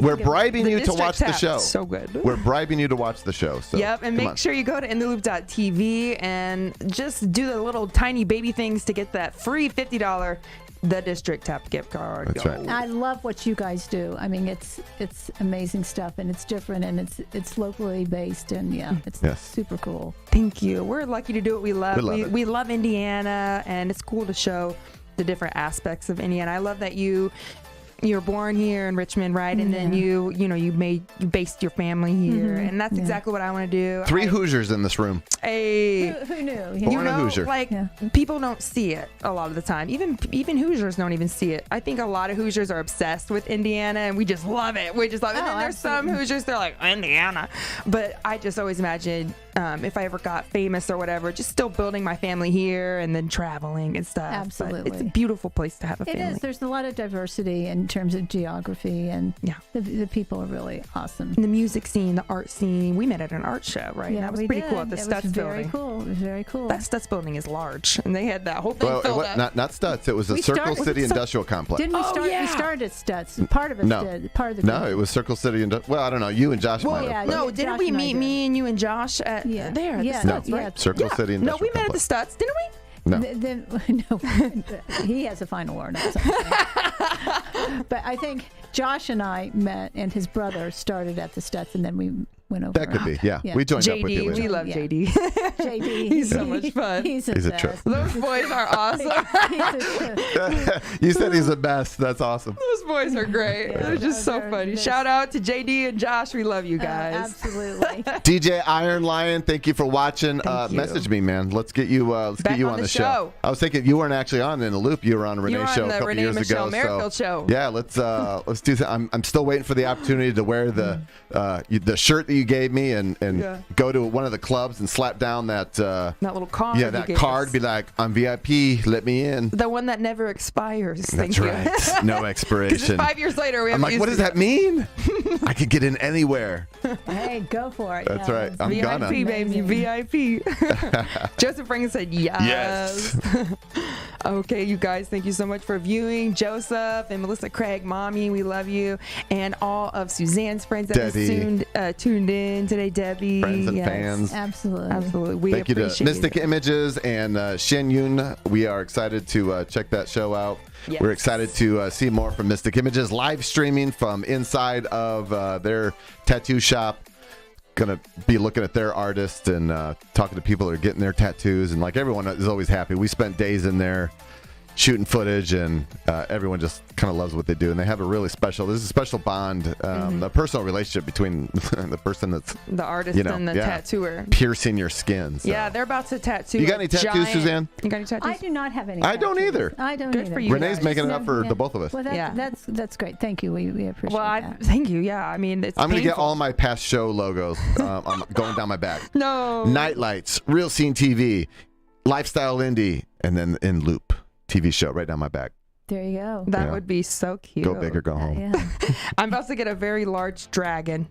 [SPEAKER 5] We're bribing you to watch the show.
[SPEAKER 4] So good.
[SPEAKER 5] We're bribing you to watch the show. So
[SPEAKER 4] yep, and make sure you go to intheloop.tv and just do the little tiny baby things to get that free $50 The District Tap gift card.
[SPEAKER 5] That's right.
[SPEAKER 6] I love what you guys do. I mean, it's amazing stuff, and it's different, and it's locally based, and it's super cool.
[SPEAKER 4] Thank you. We're lucky to do what we love.
[SPEAKER 5] We
[SPEAKER 4] love Indiana, and it's cool to show the different aspects of Indiana. I love that you were born here in Richmond, right? And then you based your family here, and that's exactly what I want to do.
[SPEAKER 5] 3 Hoosiers in this room.
[SPEAKER 4] Hey,
[SPEAKER 6] who knew?
[SPEAKER 5] Born a Hoosier.
[SPEAKER 4] People don't see it a lot of the time. Even Hoosiers don't even see it. I think a lot of Hoosiers are obsessed with Indiana, and we just love it. We just love it. And then there's some Hoosiers, they're like, Indiana. But I just always imagine if I ever got famous or whatever, just still building my family here and then traveling and stuff.
[SPEAKER 6] Absolutely.
[SPEAKER 4] But it's a beautiful place to have a family.
[SPEAKER 6] It is. There's a lot of diversity in terms of geography, and the people are really awesome.
[SPEAKER 4] And the music scene, the art scene. We met at an art show, right?
[SPEAKER 6] Yeah,
[SPEAKER 4] that was
[SPEAKER 6] we
[SPEAKER 4] pretty
[SPEAKER 6] did.
[SPEAKER 4] cool at the Stutz building.
[SPEAKER 6] Very cool. It was very cool.
[SPEAKER 4] That Stutz building is large, and they had that whole thing filled up.
[SPEAKER 5] Not Stutz. It was a Circle City Industrial Complex.
[SPEAKER 6] Didn't we start? We started at Stutz. Part of us did. Part of the
[SPEAKER 5] No, it was Circle City. Well, I don't know. You and Josh might have.
[SPEAKER 4] No, didn't we meet me and you and Josh at there? At the Stutz, right?
[SPEAKER 5] Circle City Industrial
[SPEAKER 4] No, we met at the Stutz, didn't we?
[SPEAKER 5] No.
[SPEAKER 6] No, he has a final word. But I think Josh and I met, and his brother started at the Stutz, and then we went over.
[SPEAKER 5] That could be, yeah. We joined up with you.
[SPEAKER 4] JD, we love JD.
[SPEAKER 6] JD,
[SPEAKER 4] he's so much fun.
[SPEAKER 6] He's
[SPEAKER 5] a trip.
[SPEAKER 4] Those boys are awesome.
[SPEAKER 5] You said he's the best. That's awesome.
[SPEAKER 4] Those boys are great. They're just so funny. Shout out to JD and Josh. We love you guys.
[SPEAKER 6] Absolutely.
[SPEAKER 5] DJ Iron Lion, thank you for watching.
[SPEAKER 4] Thank you.
[SPEAKER 5] Message me, man. Let's get you. Let's
[SPEAKER 4] Back
[SPEAKER 5] get you
[SPEAKER 4] on
[SPEAKER 5] on
[SPEAKER 4] the
[SPEAKER 5] the show.
[SPEAKER 4] show.
[SPEAKER 5] I was thinking you weren't actually on In the Loop. You were on Renee's show a couple
[SPEAKER 4] Renee
[SPEAKER 5] years
[SPEAKER 4] Michelle
[SPEAKER 5] ago.
[SPEAKER 4] Merrifield show.
[SPEAKER 5] Yeah, let's do that. I'm still waiting for the opportunity to wear the shirt that you gave me and go to one of the clubs and slap down that
[SPEAKER 4] little card.
[SPEAKER 5] Yeah, that card. Be like, I'm VIP. Let me in.
[SPEAKER 4] The one that never expires.
[SPEAKER 5] That's right. No expiration.
[SPEAKER 4] 5 years later, we have
[SPEAKER 5] I'm like, what does that mean? I could get in anywhere.
[SPEAKER 6] Hey, go for it.
[SPEAKER 5] That's right. I'm
[SPEAKER 4] VIP,
[SPEAKER 5] gonna.
[SPEAKER 4] baby, VIP. Joseph Franklin said yes. Okay, you guys, thank you so much for viewing. Joseph and Melissa Craig, Mommy, we love you. And all of Suzanne's friends that have tuned in today, Debbie.
[SPEAKER 5] Friends and fans.
[SPEAKER 6] Absolutely.
[SPEAKER 4] We
[SPEAKER 5] Thank you to
[SPEAKER 4] appreciate
[SPEAKER 5] Mystic Images and Shen Yun. We are excited to check that show out.
[SPEAKER 4] Yes.
[SPEAKER 5] We're excited to see more from Mystic Images, live streaming from inside of their tattoo shop. Gonna be looking at their artists and talking to people that are getting their tattoos, and like everyone is always happy. We spent days in there shooting footage, and everyone just kind of loves what they do, and they have a really special. There's a special bond, a personal relationship between the person that's
[SPEAKER 4] the artist and the tattooer,
[SPEAKER 5] piercing your skin. So.
[SPEAKER 4] Yeah, they're about to tattoo.
[SPEAKER 5] You got any tattoos, Suzanne?
[SPEAKER 4] You got any tattoos?
[SPEAKER 6] I do not have any.
[SPEAKER 5] I don't either.
[SPEAKER 6] I don't
[SPEAKER 4] Good
[SPEAKER 6] either.
[SPEAKER 4] for you.
[SPEAKER 5] Renee's making it up for the both of us.
[SPEAKER 6] Well, that's great. Thank you. We appreciate that.
[SPEAKER 4] Thank you. Yeah, I mean, it's
[SPEAKER 5] I'm gonna get
[SPEAKER 4] painful.
[SPEAKER 5] all my past show logos. I'm going down my back.
[SPEAKER 4] No.
[SPEAKER 5] Nightlights, Real Scene TV, Lifestyle Indie, and then In Loop TV show right down my back.
[SPEAKER 6] There you go.
[SPEAKER 4] That would be so cute.
[SPEAKER 5] Go big or go home.
[SPEAKER 4] I'm about to get a very large dragon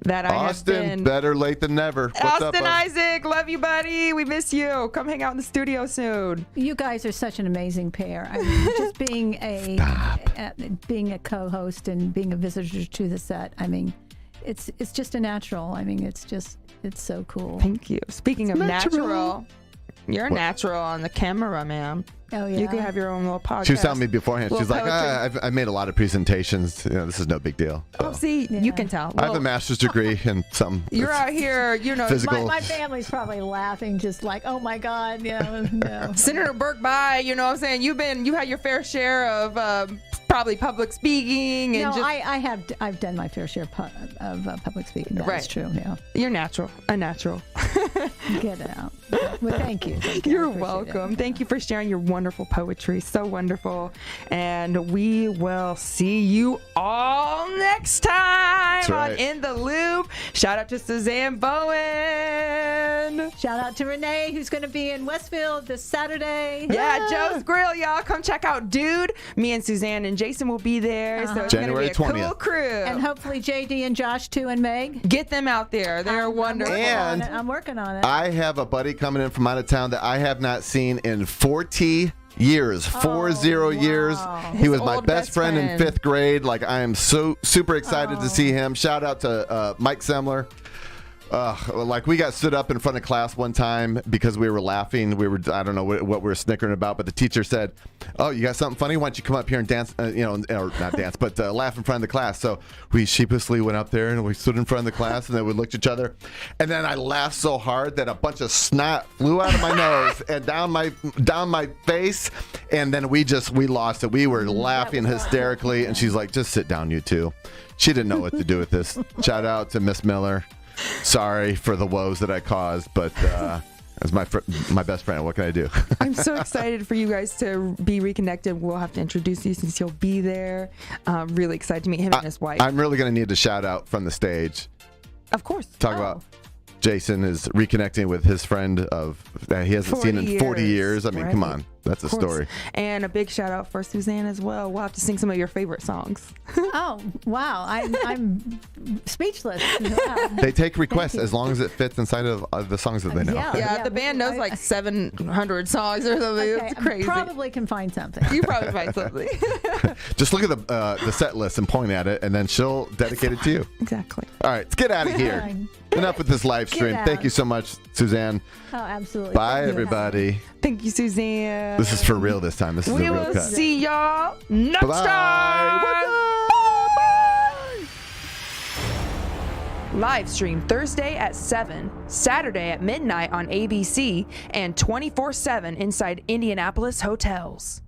[SPEAKER 4] that I
[SPEAKER 5] Austin,
[SPEAKER 4] have been.
[SPEAKER 5] better late than never. What's
[SPEAKER 4] Austin
[SPEAKER 5] up,
[SPEAKER 4] Isaac, love you, buddy. We miss you. Come hang out in the studio soon.
[SPEAKER 6] You guys are such an amazing pair. I mean, just being a co-host and being a visitor to the set. I mean, it's just a natural. I mean, it's so cool.
[SPEAKER 4] Thank you. Speaking of natural, you're natural on the camera, ma'am.
[SPEAKER 6] Oh yeah.
[SPEAKER 4] You can have your own little podcast.
[SPEAKER 5] She was telling me beforehand. She's like, I've made a lot of presentations. This is no big deal. So.
[SPEAKER 4] Oh, see, you can tell.
[SPEAKER 5] I have a master's degree in some.
[SPEAKER 4] You're out here,
[SPEAKER 5] physical.
[SPEAKER 6] My family's probably laughing, just like, oh my God, no.
[SPEAKER 4] Senator Burke, bye. You know what I'm saying? You had your fair share of probably public speaking and
[SPEAKER 6] I've done my fair share of public speaking. That's true. Yeah.
[SPEAKER 4] You're a natural.
[SPEAKER 6] Get out. Well, thank you.
[SPEAKER 4] You're welcome. Thank you for sharing your wonderful poetry. So wonderful. And we will see you all next time on In the Loop. Shout out to Susanne Bowen.
[SPEAKER 6] Shout out to Renee, who's going to be in Westfield this Saturday.
[SPEAKER 4] Yeah, Joe's Grill, y'all. Come check out Dude. Me and Suzanne and Jason will be there. So it's going to be a 20th. Cool crew.
[SPEAKER 6] And hopefully JD and Josh too, and Meg.
[SPEAKER 4] Get them out there. They're wonderful.
[SPEAKER 5] And
[SPEAKER 6] I'm working on it.
[SPEAKER 5] I have a buddy coming in from out of town that I have not seen in 40 years. 40 years. He was my best friend in 5th grade. Like, I am so super excited to see him. Shout out to Mike Semler. Like, we got stood up in front of class one time because we were laughing. I don't know what we were snickering about, but the teacher said, "Oh, you got something funny? Why don't you come up here and dance, or not dance, but laugh in front of the class." So we sheepishly went up there and we stood in front of the class, and then we looked at each other. And then I laughed so hard that a bunch of snot flew out of my nose and down my face. And then we lost it. We were laughing hysterically. And she's like, "Just sit down, you two." She didn't know what to do with this. Shout out to Miss Miller. Sorry for the woes that I caused, but as my best friend, what can I do?
[SPEAKER 4] I'm so excited for you guys to be reconnected. We'll have to introduce you since you'll be there. Really excited to meet him and his wife.
[SPEAKER 5] I'm really going to need a shout out from the stage.
[SPEAKER 4] Of course.
[SPEAKER 5] Talk about Jason is reconnecting with his friend that he hasn't seen in 40 years. I mean, come on. That's a story.
[SPEAKER 4] And a big shout out for Suzanne as well. We'll have to sing some of your favorite songs.
[SPEAKER 6] Oh, wow. I'm speechless. Wow.
[SPEAKER 5] They take requests as long as it fits inside of the songs that they know.
[SPEAKER 4] Yeah, the band knows like 700 songs or something.
[SPEAKER 6] Okay,
[SPEAKER 4] it's crazy.
[SPEAKER 6] Probably can find something.
[SPEAKER 4] You probably find something.
[SPEAKER 5] Just look at the set list and point at it, and then she'll dedicate it to you.
[SPEAKER 4] Exactly.
[SPEAKER 5] All right, let's get out of here. Enough with this live stream. Thank you so much, Suzanne.
[SPEAKER 6] Oh, absolutely.
[SPEAKER 5] Bye, everybody.
[SPEAKER 4] Thank you, Suzanne.
[SPEAKER 5] This is for real this time. This is
[SPEAKER 4] we
[SPEAKER 5] a real
[SPEAKER 4] will
[SPEAKER 5] cut.
[SPEAKER 4] see y'all next time. Live stream Thursday at 7, Saturday at midnight on ABC, and 24/7 inside Indianapolis hotels.